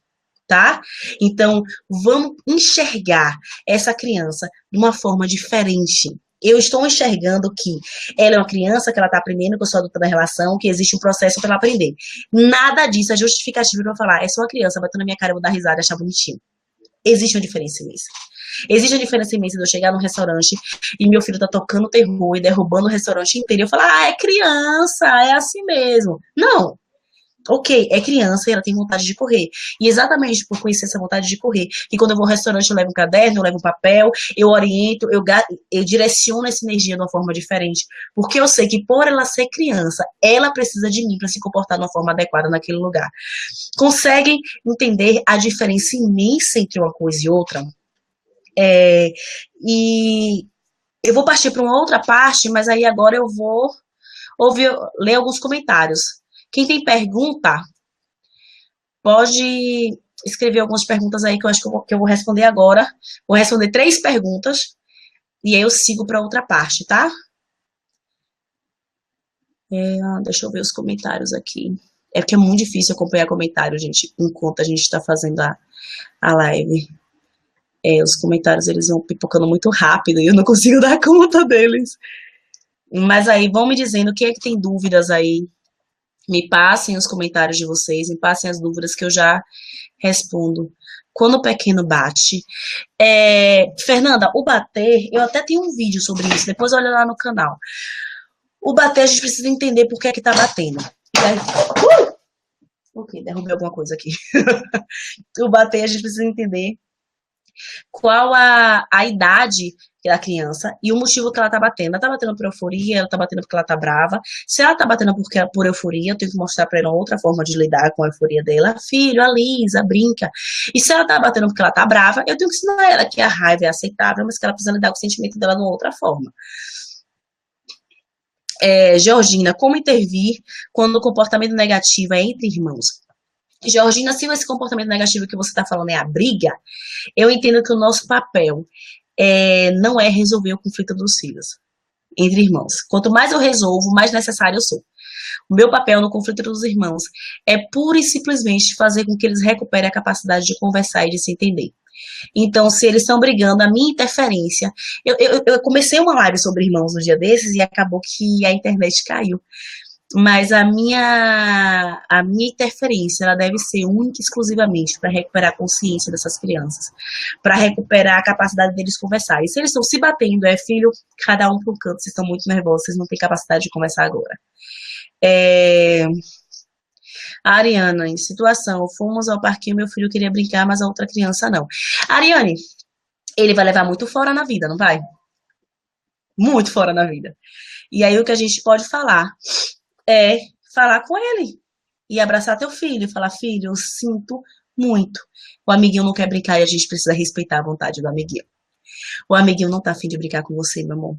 Tá? Então, vamos enxergar essa criança de uma forma diferente. Eu estou enxergando que ela é uma criança, que ela está aprendendo, que eu sou adulta da relação, que existe um processo para ela aprender. Nada disso é justificativo para eu falar, essa é uma criança, batendo na minha cara, eu vou dar risada e achar bonitinho. Existe uma diferença imensa. Existe uma diferença imensa de eu chegar num restaurante e meu filho tá tocando terror e derrubando o restaurante inteiro e eu falar, é criança, é assim mesmo. Não. Ok, é criança e ela tem vontade de correr. E exatamente por conhecer essa vontade de correr, que quando eu vou ao restaurante eu levo um caderno, eu levo um papel, eu oriento, eu direciono essa energia de uma forma diferente. Porque eu sei que por ela ser criança, ela precisa de mim para se comportar de uma forma adequada naquele lugar. Conseguem entender a diferença imensa entre uma coisa e outra? E eu vou partir para uma outra parte, mas aí agora eu vou ler alguns comentários. Quem tem pergunta, pode escrever algumas perguntas aí que eu acho que eu vou responder agora. Vou responder 3 perguntas e aí eu sigo para outra parte, tá? Deixa eu ver os comentários aqui. É porque é muito difícil acompanhar comentários, gente, enquanto a gente está fazendo a live. Os comentários, eles vão pipocando muito rápido e eu não consigo dar conta deles. Mas aí, vão me dizendo quem é que tem dúvidas aí. Me passem os comentários de vocês, me passem as dúvidas que eu já respondo. Quando o pequeno bate. Fernanda, o bater, eu até tenho um vídeo sobre isso, depois olha lá no canal. O bater, a gente precisa entender por que é que tá batendo. Ok, derrubei alguma coisa aqui. O bater, a gente precisa entender qual a idade da criança e o motivo que ela tá batendo. Ela tá batendo por euforia, ela tá batendo porque ela tá brava. Se ela tá batendo por euforia, eu tenho que mostrar pra ela outra forma de lidar com a euforia dela. Filho, alisa, brinca. E se ela tá batendo porque ela tá brava, eu tenho que ensinar ela que a raiva é aceitável, mas que ela precisa lidar com o sentimento dela de uma outra forma. Georgina, como intervir quando o comportamento negativo é entre irmãos? Georgina, se esse comportamento negativo que você está falando é a briga, eu entendo que o nosso papel não é resolver o conflito dos filhos entre irmãos. Quanto mais eu resolvo, mais necessário eu sou. O meu papel no conflito dos irmãos é pura e simplesmente fazer com que eles recuperem a capacidade de conversar e de se entender. Então, se eles estão brigando, a minha interferência. Eu comecei uma live sobre irmãos no dia desses e acabou que a internet caiu. Mas a minha interferência, ela deve ser única e exclusivamente para recuperar a consciência dessas crianças, para recuperar a capacidade deles conversar. E se eles estão se batendo, filho, cada um para um canto, vocês estão muito nervosos, vocês não têm capacidade de conversar agora. A Ariana, em situação, fomos ao parquinho, meu filho queria brincar, mas a outra criança não. Ariane, ele vai levar muito fora na vida, não vai? Muito fora na vida. E aí o que a gente pode falar é falar com ele e abraçar teu filho e falar, filho, eu sinto muito. O amiguinho não quer brincar e a gente precisa respeitar a vontade do amiguinho. O amiguinho não tá afim de brincar com você, meu amor.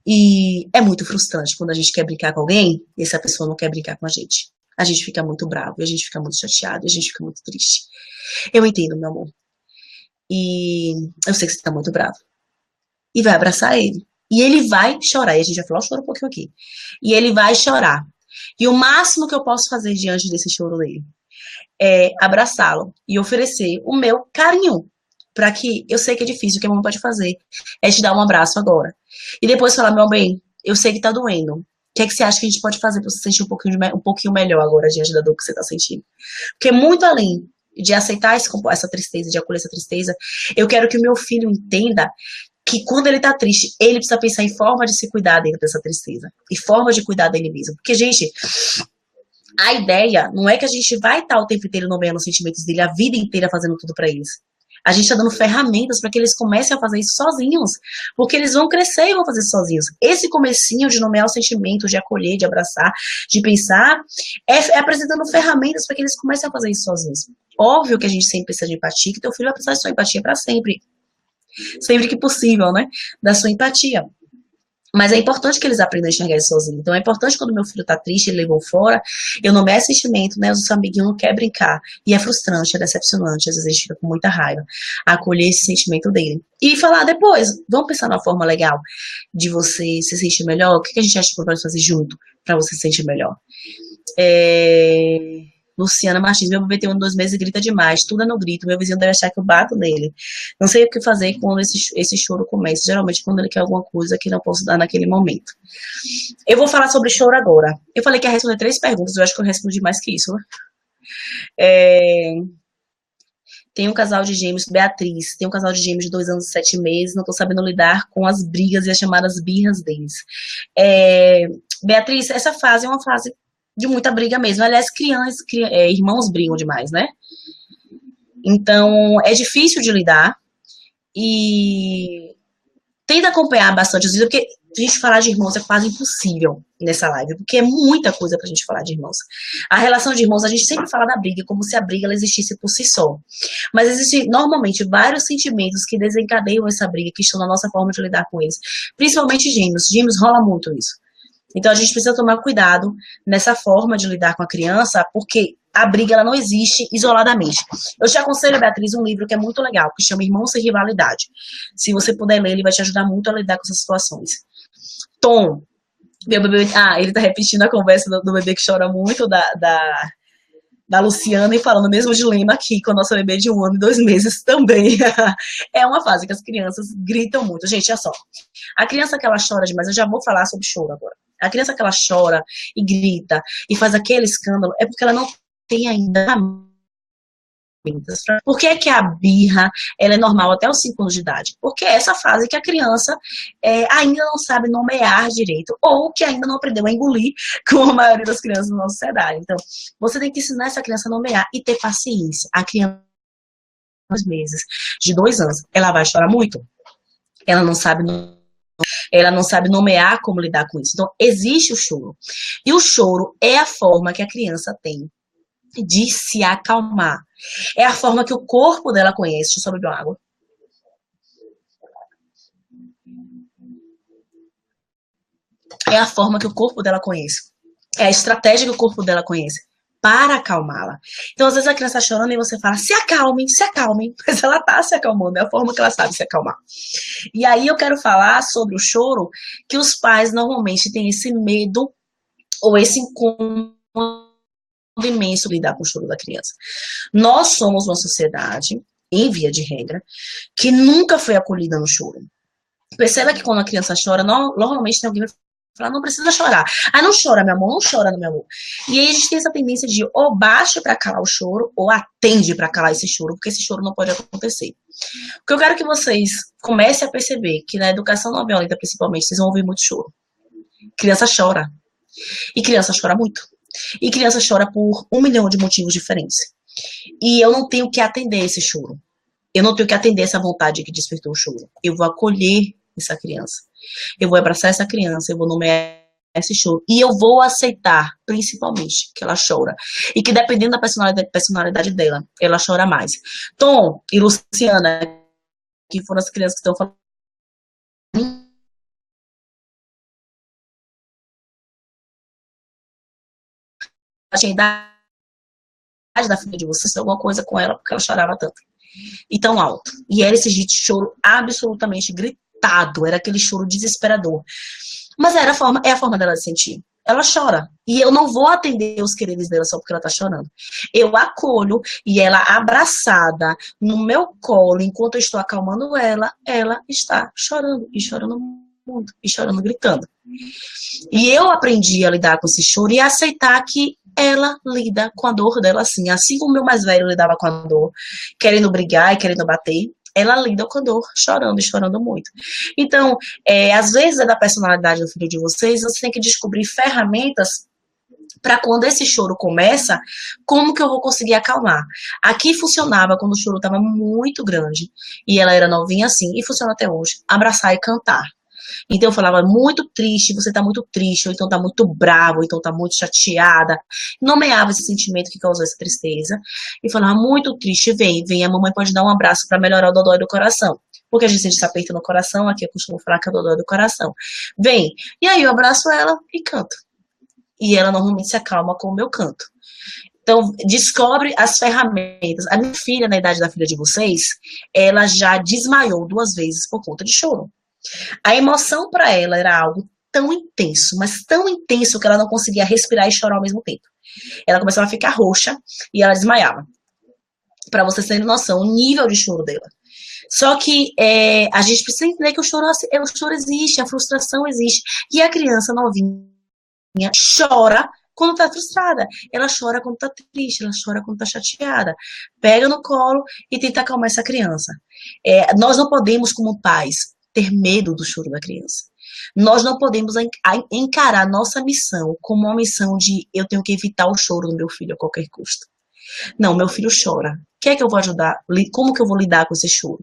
E é muito frustrante quando a gente quer brincar com alguém e essa pessoa não quer brincar com a gente. A gente fica muito bravo, a gente fica muito chateado, a gente fica muito triste. Eu entendo, meu amor. E eu sei que você tá muito bravo. E vai abraçar ele. E ele vai chorar. E a gente já falou, chora um pouquinho aqui. E ele vai chorar. E o máximo que eu posso fazer diante desse choro dele é abraçá-lo e oferecer o meu carinho. Para que eu sei que é difícil, o que a mamãe pode fazer é te dar um abraço agora. E depois falar, meu bem, eu sei que tá doendo. O que é que você acha que a gente pode fazer para você sentir um pouquinho melhor agora diante da dor que você tá sentindo? Porque muito além de aceitar essa tristeza, de acolher essa tristeza, eu quero que o meu filho entenda que quando ele tá triste, ele precisa pensar em forma de se cuidar dentro dessa tristeza. E forma de cuidar dele mesmo. Porque, gente, a ideia não é que a gente vai estar o tempo inteiro nomeando os sentimentos dele, a vida inteira fazendo tudo para eles. A gente está dando ferramentas para que eles comecem a fazer isso sozinhos, porque eles vão crescer e vão fazer isso sozinhos. Esse comecinho de nomear os sentimentos, de acolher, de abraçar, de pensar, é apresentando ferramentas para que eles comecem a fazer isso sozinhos. Óbvio que a gente sempre precisa de empatia, que teu filho vai precisar de sua empatia para sempre. Sempre que possível, né? Da sua empatia. Mas é importante que eles aprendam a enxergar isso sozinhos. Então é importante quando meu filho tá triste, ele levou fora, eu não meço sentimento, né? O seu amiguinho não quer brincar. E é frustrante, é decepcionante, às vezes a gente fica com muita raiva. Acolher esse sentimento dele. E falar depois, vamos pensar numa forma legal de você se sentir melhor? O que a gente acha que pode fazer junto para você se sentir melhor? Luciana Martins, meu bebê tem 2 meses e grita demais, tudo é no grito, meu vizinho deve achar que eu bato nele. Não sei o que fazer quando esse choro começa, geralmente quando ele quer alguma coisa que não posso dar naquele momento. Eu vou falar sobre choro agora. Eu falei que ia responder 3 perguntas, eu acho que eu respondi mais que isso, né? Tem um casal de gêmeos, Beatriz, tem um casal de gêmeos de 2 anos e 7 meses, não tô sabendo lidar com as brigas e as chamadas birras deles. Beatriz, essa fase é uma fase de muita briga mesmo. Aliás, irmãos brigam demais, né? Então, é difícil de lidar e tenta acompanhar bastante os vídeos, porque a gente falar de irmãos é quase impossível nessa live, porque é muita coisa pra gente falar de irmãos. A relação de irmãos, a gente sempre fala da briga, como se a briga ela existisse por si só. Mas existem, normalmente, vários sentimentos que desencadeiam essa briga, que estão na nossa forma de lidar com eles. Principalmente gêmeos. Gêmeos rola muito isso. Então, a gente precisa tomar cuidado nessa forma de lidar com a criança, porque a briga ela não existe isoladamente. Eu te aconselho, Beatriz, um livro que é muito legal, que chama Irmãos Sem Rivalidade. Se você puder ler, ele vai te ajudar muito a lidar com essas situações. Tom, meu bebê... ele tá repetindo a conversa do bebê que chora muito, da Luciana, e falando o mesmo dilema aqui com a nossa bebê de 1 ano e 2 meses também. É uma fase que as crianças gritam muito. Gente, olha só. A criança que ela chora demais, eu já vou falar sobre choro agora. A criança que ela chora e grita e faz aquele escândalo é porque ela não tem ainda. Por que é que a birra ela é normal até os 5 anos de idade? Porque é essa fase que a criança ainda não sabe nomear direito, ou que ainda não aprendeu a engolir, como a maioria das crianças na nossa sociedade. Então, você tem que ensinar essa criança a nomear e ter paciência. A criança, meses, de 2 anos, ela vai chorar muito. Ela não sabe nomear como lidar com isso. Então, existe o choro. E o choro é a forma que a criança tem de se acalmar. É a forma que o corpo dela conhece. Deixa eu só beber uma água. é a forma que o corpo dela conhece. É a estratégia que o corpo dela conhece para acalmá-la. Então, às vezes a criança está chorando e você fala, se acalmem, mas ela está se acalmando, é a forma que ela sabe se acalmar. E aí eu quero falar sobre o choro, que os pais normalmente têm esse medo ou esse incômodo imenso de lidar com o choro da criança. Nós somos uma sociedade, em via de regra, que nunca foi acolhida no choro. Perceba que quando a criança chora, normalmente tem alguém que vai falar, não precisa chorar. Ah, não chora, meu amor, não chora, meu amor. E aí a gente tem essa tendência de ou baixe para calar o choro, ou atende para calar esse choro, porque esse choro não pode acontecer. O que eu quero que vocês comecem a perceber, que na educação não violenta, principalmente, vocês vão ouvir muito choro. Criança chora. E criança chora muito. E criança chora por 1 milhão de motivos diferentes. E eu não tenho que atender esse choro. Eu não tenho que atender essa vontade que despertou o choro. Eu vou acolher essa criança. Eu vou abraçar essa criança, eu vou nomear esse choro. E eu vou aceitar, principalmente, que ela chora. E que dependendo da personalidade dela, ela chora mais. Tom e Luciana, que foram as crianças que estão falando, a idade da filha de vocês, alguma coisa com ela, porque ela chorava tanto. E tão alto. E era esse de choro absolutamente gritado, era aquele choro desesperador. Mas é a forma dela de sentir. Ela chora. E eu não vou atender os queridos dela só porque ela tá chorando. Eu acolho e ela abraçada no meu colo, enquanto eu estou acalmando ela está chorando. E chorando muito. E chorando, gritando. E eu aprendi a lidar com esse choro e a aceitar que ela lida com a dor dela assim. Assim como o meu mais velho lidava com a dor, querendo brigar e querendo bater, ela lida com a dor, chorando e chorando muito. Então, às vezes é da personalidade do filho de vocês tem que descobrir ferramentas para quando esse choro começa, como que eu vou conseguir acalmar? Aqui funcionava quando o choro estava muito grande e ela era novinha assim, e funciona até hoje, abraçar e cantar. Então eu falava, muito triste, você tá muito triste, ou então tá muito bravo, ou então tá muito chateada. Nomeava esse sentimento que causou essa tristeza. E falava, muito triste, vem, a mamãe pode dar um abraço para melhorar o dodói do coração. Porque a gente sente esse aperto no coração, aqui eu costumo falar que é o dodói do coração. Vem. E aí eu abraço ela e canto. E ela normalmente se acalma com o meu canto. Então, descobre as ferramentas. A minha filha, na idade da filha de vocês, ela já desmaiou 2 vezes por conta de choro. A emoção para ela era algo tão intenso, mas tão intenso que ela não conseguia respirar e chorar ao mesmo tempo. Ela começava a ficar roxa e ela desmaiava. Para vocês terem noção, o nível de choro dela. Só que a gente precisa entender que o choro existe, a frustração existe. E a criança novinha chora quando tá frustrada. Ela chora quando tá triste, ela chora quando tá chateada. Pega no colo e tenta acalmar essa criança. Nós não podemos, como pais, ter medo do choro da criança. Nós não podemos encarar nossa missão como uma missão de eu tenho que evitar o choro do meu filho a qualquer custo. Não, meu filho chora. O que é que eu vou ajudar? Como que eu vou lidar com esse choro?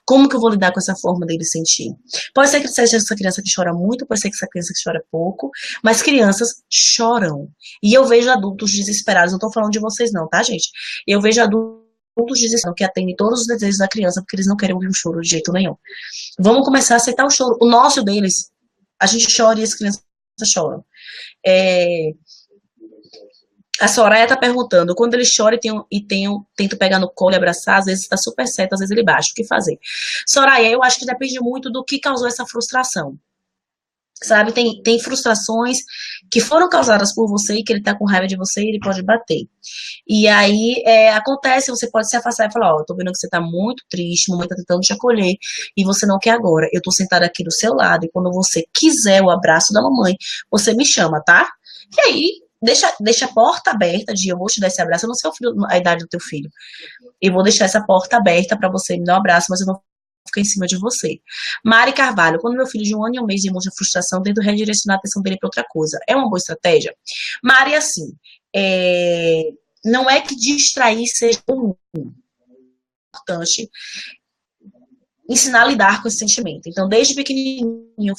Como que eu vou lidar com essa forma dele sentir? Pode ser que seja essa criança que chora muito, pode ser que essa criança que chora pouco, mas crianças choram. E eu vejo adultos desesperados, não estou falando de vocês não, tá, gente? Eu vejo adultos desesperados que atendem todos os desejos da criança porque eles não querem ouvir o choro de jeito nenhum. Vamos começar a aceitar o choro. O nosso deles, a gente chora e as crianças choram. A Soraya tá perguntando, quando ele chora tento pegar no colo e abraçar, às vezes tá super certo, às vezes ele baixa, o que fazer? Soraya, eu acho que depende muito do que causou essa frustração. Sabe, tem frustrações que foram causadas por você e que ele tá com raiva de você e ele pode bater. E aí, acontece, você pode se afastar e falar, eu tô vendo que você tá muito triste, a mamãe tá tentando te acolher e você não quer agora. Eu tô sentada aqui do seu lado e quando você quiser o abraço da mamãe, você me chama, tá? E aí, deixa a porta aberta de eu vou te dar esse abraço, eu não sei a idade do teu filho. Eu vou deixar essa porta aberta para você me dar um abraço, mas eu vou ficar em cima de você. Mari Carvalho, quando meu filho de 1 ano e 1 mês demonstra frustração, tento redirecionar a atenção dele para outra coisa. É uma boa estratégia? Mari, assim, não é que distrair seja importante ensinar a lidar com esse sentimento. Então, desde pequenininho,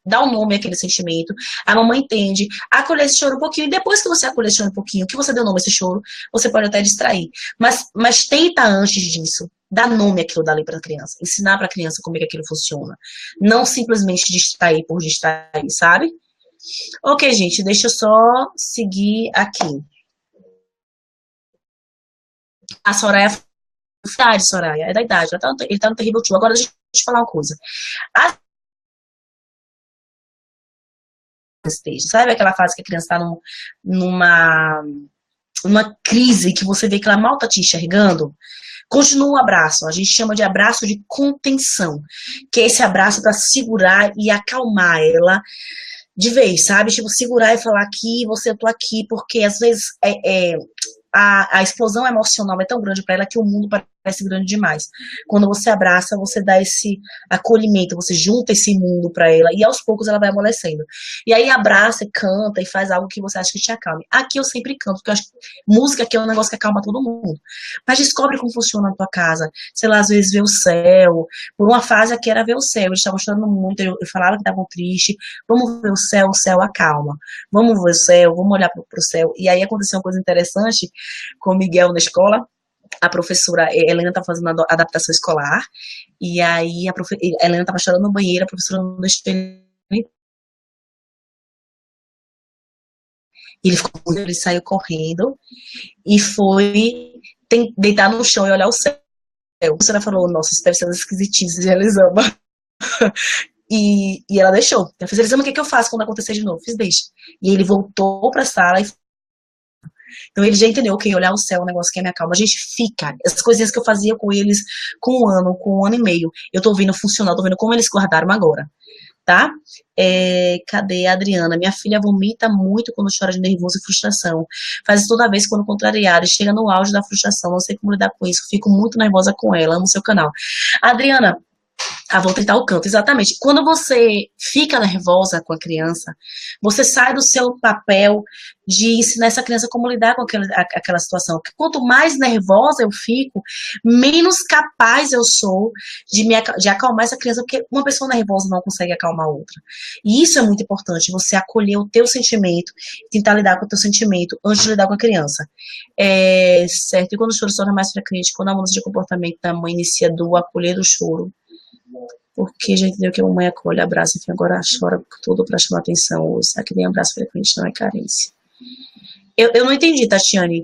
dá um nome àquele sentimento, a mamãe entende, acolher esse choro um pouquinho, e depois que você acolher esse choro um pouquinho, que você deu nome a esse choro, você pode até distrair. Mas tenta antes disso, dar nome àquilo dali para a criança, ensinar para a criança como é que aquilo funciona. Não simplesmente distrair por distrair, sabe? Ok, gente, deixa eu só seguir aqui. A Soraya, idade, Soraya, é da idade, ele tá no terrível tio. Agora deixa eu te falar uma coisa. A sabe aquela fase que a criança está numa, numa crise que você vê que ela mal tá te enxergando? Continua o abraço, a gente chama de abraço de contenção, que é esse abraço para segurar e acalmar ela de vez, sabe? Tipo, segurar e falar aqui, você, eu tô aqui, porque às vezes a explosão emocional é tão grande para ela que o mundo parece grande demais. Quando você abraça, você dá esse acolhimento, você junta esse mundo para ela e aos poucos ela vai amolecendo. E aí abraça, canta e faz algo que você acha que te acalme. Aqui eu sempre canto, porque eu acho que música aqui é um negócio que acalma todo mundo. Mas descobre como funciona a tua casa. Sei lá, às vezes ver o céu. Por uma fase aqui era ver o céu. Eles estavam chorando muito, eu falava que estavam tristes. Vamos ver o céu acalma. Vamos ver o céu, vamos olhar pro céu. E aí aconteceu uma coisa interessante com o Miguel na escola. A professora Helena estava fazendo a adaptação escolar, e aí a Helena estava chorando no banheiro, a professora não deixou ele ficou muito, ele saiu correndo e foi deitar no chão e olhar o céu. A professora falou, nossa, isso deve ser uma esquisitice de Elisama. E ela deixou. Ela fez, Elisama, o que, é que eu faço quando acontecer de novo? Fiz, deixa. E ele voltou para a sala e então ele já entendeu que olhar o céu é um negócio que é minha calma. A gente fica, as coisinhas que eu fazia com eles com um ano e meio, eu tô vendo funcionar, tô vendo como eles guardaram agora, tá? Cadê a Adriana? Minha filha vomita muito quando chora de nervoso e frustração. Faz isso toda vez quando contrariada e chega no auge da frustração. Não sei como lidar com isso. Fico muito nervosa com ela. Amo seu canal. Adriana, vou tentar o canto, exatamente. Quando você fica nervosa com a criança, você sai do seu papel de ensinar essa criança como lidar com aquela situação. Porque quanto mais nervosa eu fico, menos capaz eu sou de acalmar essa criança, porque uma pessoa nervosa não consegue acalmar a outra. E isso é muito importante, você acolher o teu sentimento, tentar lidar com o teu sentimento antes de lidar com a criança. Certo, e quando o choro se torna mais frequente, quando a mudança de comportamento da mãe inicia do acolher do choro, porque já entendeu que a mamãe acolhe, abraça, enfim, agora chora tudo para chamar atenção. Ou será que nem abraço frequente não é carência? Eu não entendi, Tatiane.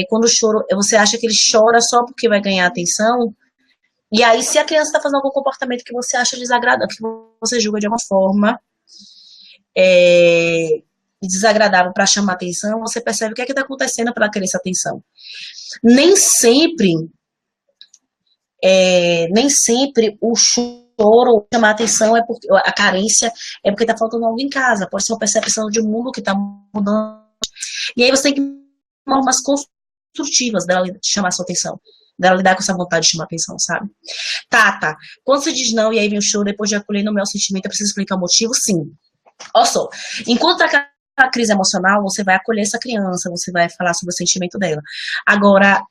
Quando o choro, você acha que ele chora só porque vai ganhar atenção? E aí, se a criança está fazendo algum comportamento que você acha desagradável, que você julga de uma forma desagradável para chamar atenção, você percebe o que é que está acontecendo para ela querer essa atenção. Nem sempre o choro, chamar a atenção é porque a carência é porque tá faltando algo em casa, pode ser uma percepção de mundo que tá mudando. E aí você tem que tomar formas construtivas dela chamar a sua atenção, dela lidar com essa vontade de chamar a atenção, sabe? Tá. Quando você diz não e aí vem o choro, depois de acolher no meu sentimento, eu preciso explicar o motivo? Sim. Olha só, enquanto aquela crise emocional, você vai acolher essa criança, você vai falar sobre o sentimento dela. Agora,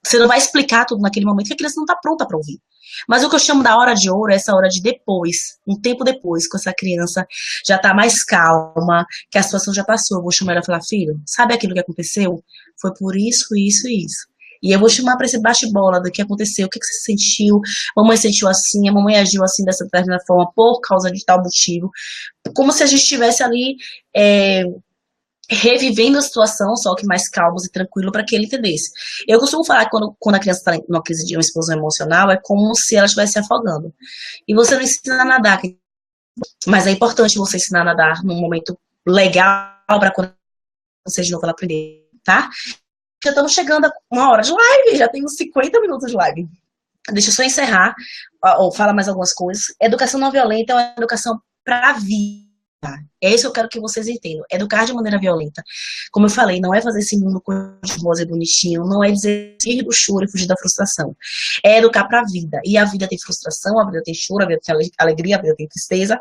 você não vai explicar tudo naquele momento, que a criança não está pronta para ouvir. Mas o que eu chamo da hora de ouro é essa hora de depois, um tempo depois, com essa criança já está mais calma, que a situação já passou. Eu vou chamar ela e falar, filho, sabe aquilo que aconteceu? Foi por isso, isso e isso. E eu vou chamar para esse bate-bola do que aconteceu, o que você sentiu, mamãe sentiu assim, a mamãe agiu assim dessa determinada forma por causa de tal motivo. Como se a gente estivesse ali revivendo a situação, só que mais calmos e tranquilo para que ele entendesse. Eu costumo falar que quando a criança está numa crise de uma explosão emocional, é como se ela estivesse se afogando. E você não ensina a nadar, mas é importante você ensinar a nadar num momento legal para quando você de novo ela aprender, tá? Já estamos chegando a uma hora de live, já tem uns 50 minutos de live. Deixa eu só encerrar, ou falar mais algumas coisas. Educação não violenta é uma educação para a vida. É isso que eu quero que vocês entendam. Educar de maneira violenta. Como eu falei, não é fazer esse mundo cor-de-rosa e bonitinho, não é dizer sair do choro e fugir da frustração. É educar para a vida. E a vida tem frustração, a vida tem choro, a vida tem alegria, a vida tem tristeza.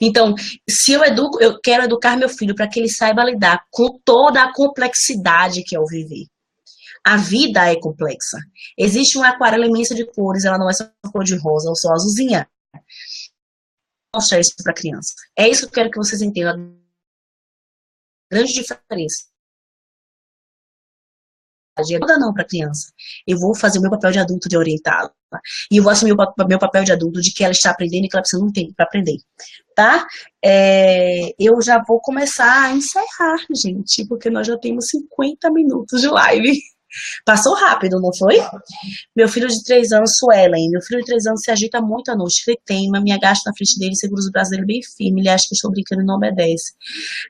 Então, se eu educo, eu quero educar meu filho para que ele saiba lidar com toda a complexidade que é o viver. A vida é complexa. Existe uma aquarela imensa de cores, ela não é só cor de rosa ou só azulzinha. Mostrar isso para a criança. É isso que eu quero que vocês entendam. A grande diferença Toda não para criança. Eu vou fazer o meu papel de adulto de orientá-la. E eu vou assumir o meu papel de adulto de que ela está aprendendo e que ela precisa de um tempo para aprender. Tá? Eu já vou começar a encerrar, gente, porque nós já temos 50 minutos de live. Passou rápido, não foi? Meu filho de 3 anos, Suelen. Meu filho de 3 anos se agita muito à noite. Ele teima, me agacha na frente dele, segura os braços dele bem firme. Ele acha que estou brincando e não obedece.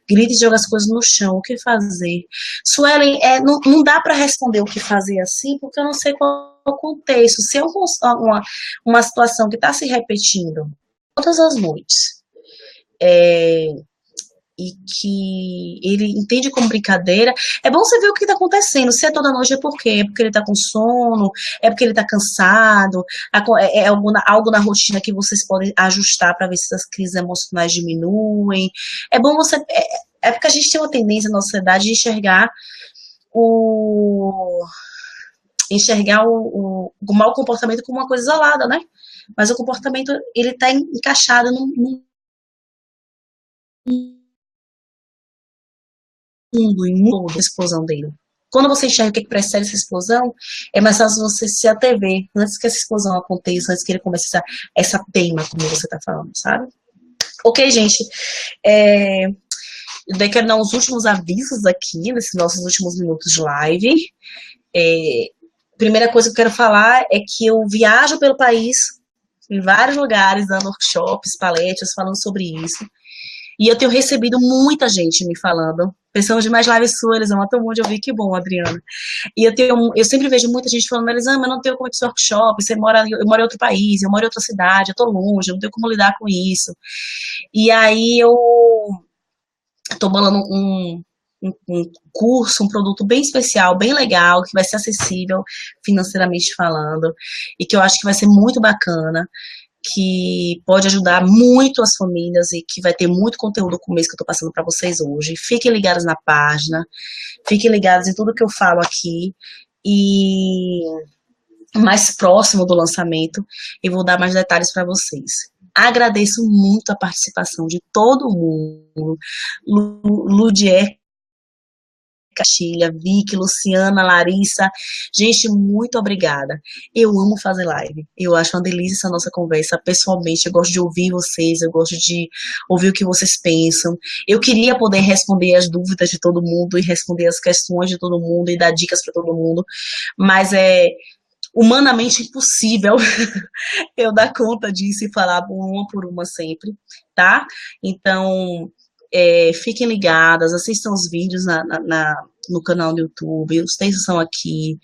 Grita e joga as coisas no chão. O que fazer? Suelen, não dá para responder o que fazer assim, porque eu não sei qual é o contexto. Se é uma situação que está se repetindo todas as noites, e que ele entende como brincadeira, é bom você ver o que está acontecendo. Se é toda noite, é por quê? É porque ele está com sono, é porque ele está cansado, é algo na rotina que vocês podem ajustar para ver se as crises emocionais diminuem. É bom você. É porque a gente tem uma tendência na sociedade de enxergar o mau comportamento como uma coisa isolada, né? Mas o comportamento, ele está encaixado num mundo, em mundo da explosão dele. Quando você enxerga o que precede essa explosão, é mais fácil você se atever antes que essa explosão aconteça, antes que ele comece essa teima, como você está falando, sabe? Ok, gente. Eu daí quero dar uns últimos avisos aqui, nesses nossos últimos minutos de live. Primeira coisa que eu quero falar é que eu viajo pelo país, em vários lugares, dando workshops, palestras, falando sobre isso. E eu tenho recebido muita gente me falando, precisamos de mais lives suas, Elisama, tão bom de ouvir, que bom, Adriana. E eu sempre vejo muita gente falando, Elisama, eu não tenho como ir para o workshop, eu moro em outro país, eu moro em outra cidade, eu tô longe, eu não tenho como lidar com isso. E aí eu tô bolando um curso, um produto bem especial, bem legal, que vai ser acessível financeiramente falando, e que eu acho que vai ser muito bacana, que pode ajudar muito as famílias e que vai ter muito conteúdo como esse que eu estou passando para vocês hoje. Fiquem ligados na página, fiquem ligados em tudo que eu falo aqui e mais próximo do lançamento eu vou dar mais detalhes para vocês. Agradeço muito a participação de todo mundo, Ludier, Castilha, Vicky, Luciana, Larissa. Gente, muito obrigada. Eu amo fazer live. Eu acho uma delícia essa nossa conversa. Pessoalmente, eu gosto de ouvir vocês, eu gosto de ouvir o que vocês pensam. Eu queria poder responder as dúvidas de todo mundo e responder as questões de todo mundo e dar dicas para todo mundo, mas é humanamente impossível eu dar conta disso e falar uma por uma sempre, tá? Então, fiquem ligadas, assistam os vídeos no canal do YouTube, os textos são aqui.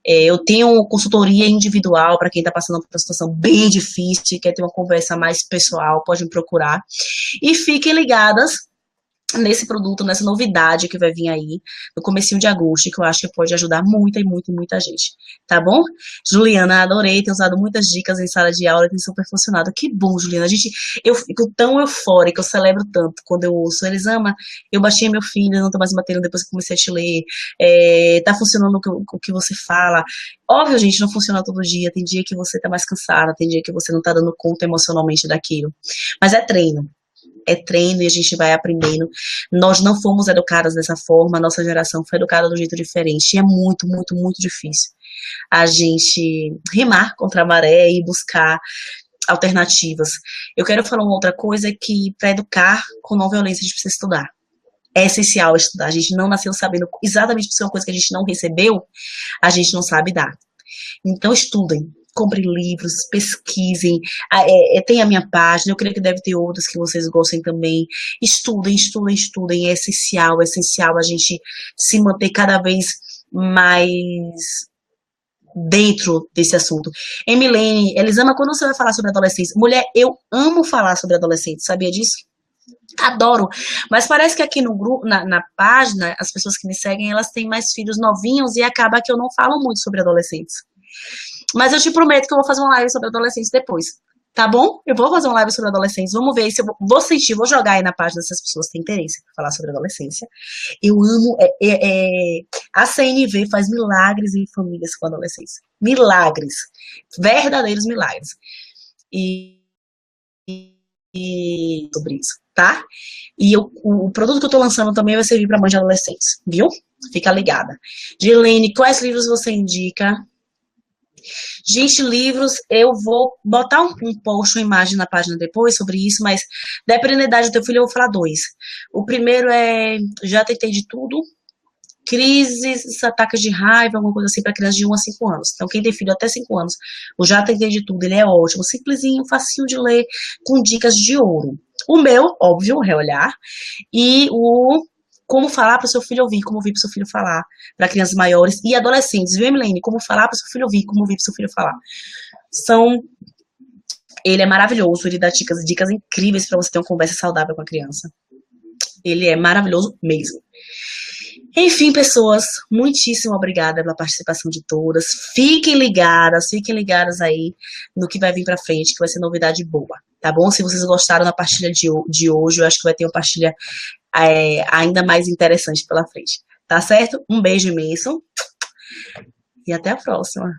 Eu tenho consultoria individual para quem está passando por uma situação bem difícil, quer ter uma conversa mais pessoal, pode me procurar. E fiquem ligadas nesse produto, nessa novidade que vai vir aí no comecinho de agosto, que eu acho que pode ajudar muita e muita e muita gente, tá bom? Juliana, adorei, tenho usado muitas dicas em sala de aula, tem super funcionado. Que bom, Juliana, eu fico tão eufórica, eu celebro tanto quando eu ouço. Elisama, eu baixei meu filho, não tô mais batendo depois que comecei a te ler, tá funcionando o que você fala. Óbvio, gente, não funciona todo dia, tem dia que você tá mais cansada, tem dia que você não tá dando conta emocionalmente daquilo, mas é treino e a gente vai aprendendo. Nós não fomos educadas dessa forma, a nossa geração foi educada de um jeito diferente, e é muito, muito, muito difícil a gente remar contra a maré e buscar alternativas. Eu quero falar uma outra coisa, que para educar com não violência a gente precisa estudar. É essencial estudar, a gente não nasceu sabendo exatamente por ser uma coisa que a gente não recebeu, a gente não sabe dar. Então estudem, comprem livros, pesquisem, tem a minha página, eu creio que deve ter outras que vocês gostem também. Estudem, estudem, estudem, é essencial a gente se manter cada vez mais dentro desse assunto. Emilene, Elisama, quando você vai falar sobre adolescência? Mulher, eu amo falar sobre adolescente, sabia disso? Adoro, mas parece que aqui no grupo, na página, as pessoas que me seguem, elas têm mais filhos novinhos e acaba que eu não falo muito sobre adolescentes. Mas eu te prometo que eu vou fazer uma live sobre adolescentes depois, tá bom? Eu vou fazer uma live sobre adolescentes, vamos ver se eu vou sentir, vou jogar aí na página se as pessoas têm interesse em falar sobre adolescência. Eu amo, a CNV faz milagres em famílias com adolescência, milagres, verdadeiros milagres, e sobre isso. tá? E o produto que eu tô lançando também vai servir para mães de adolescentes, viu? Fica ligada. Gilene, quais livros você indica? Gente, livros, eu vou botar um post, uma imagem na página depois sobre isso, mas dependendo da idade do teu filho, eu vou falar dois. O primeiro é Já Tentei de Tudo, crises, ataques de raiva, alguma coisa assim para crianças de 1 a 5 anos. Então, quem tem filho até 5 anos, eu já tentei de tudo, ele é ótimo, simplesinho, facinho de ler, com dicas de ouro. O meu, óbvio, Reolhar, e o Como Falar para o Seu Filho Ouvir, como ouvir para o seu filho falar, para crianças maiores e adolescentes, viu, Emilene? Como falar para o seu filho ouvir, como ouvir para o seu filho falar. São Ele é maravilhoso, ele dá dicas incríveis para você ter uma conversa saudável com a criança. Ele é maravilhoso mesmo. Enfim, pessoas, muitíssimo obrigada pela participação de todas. Fiquem ligadas aí no que vai vir pra frente, que vai ser novidade boa, tá bom? Se vocês gostaram da partilha de hoje, eu acho que vai ter uma partilha ainda mais interessante pela frente, tá certo? Um beijo imenso e até a próxima.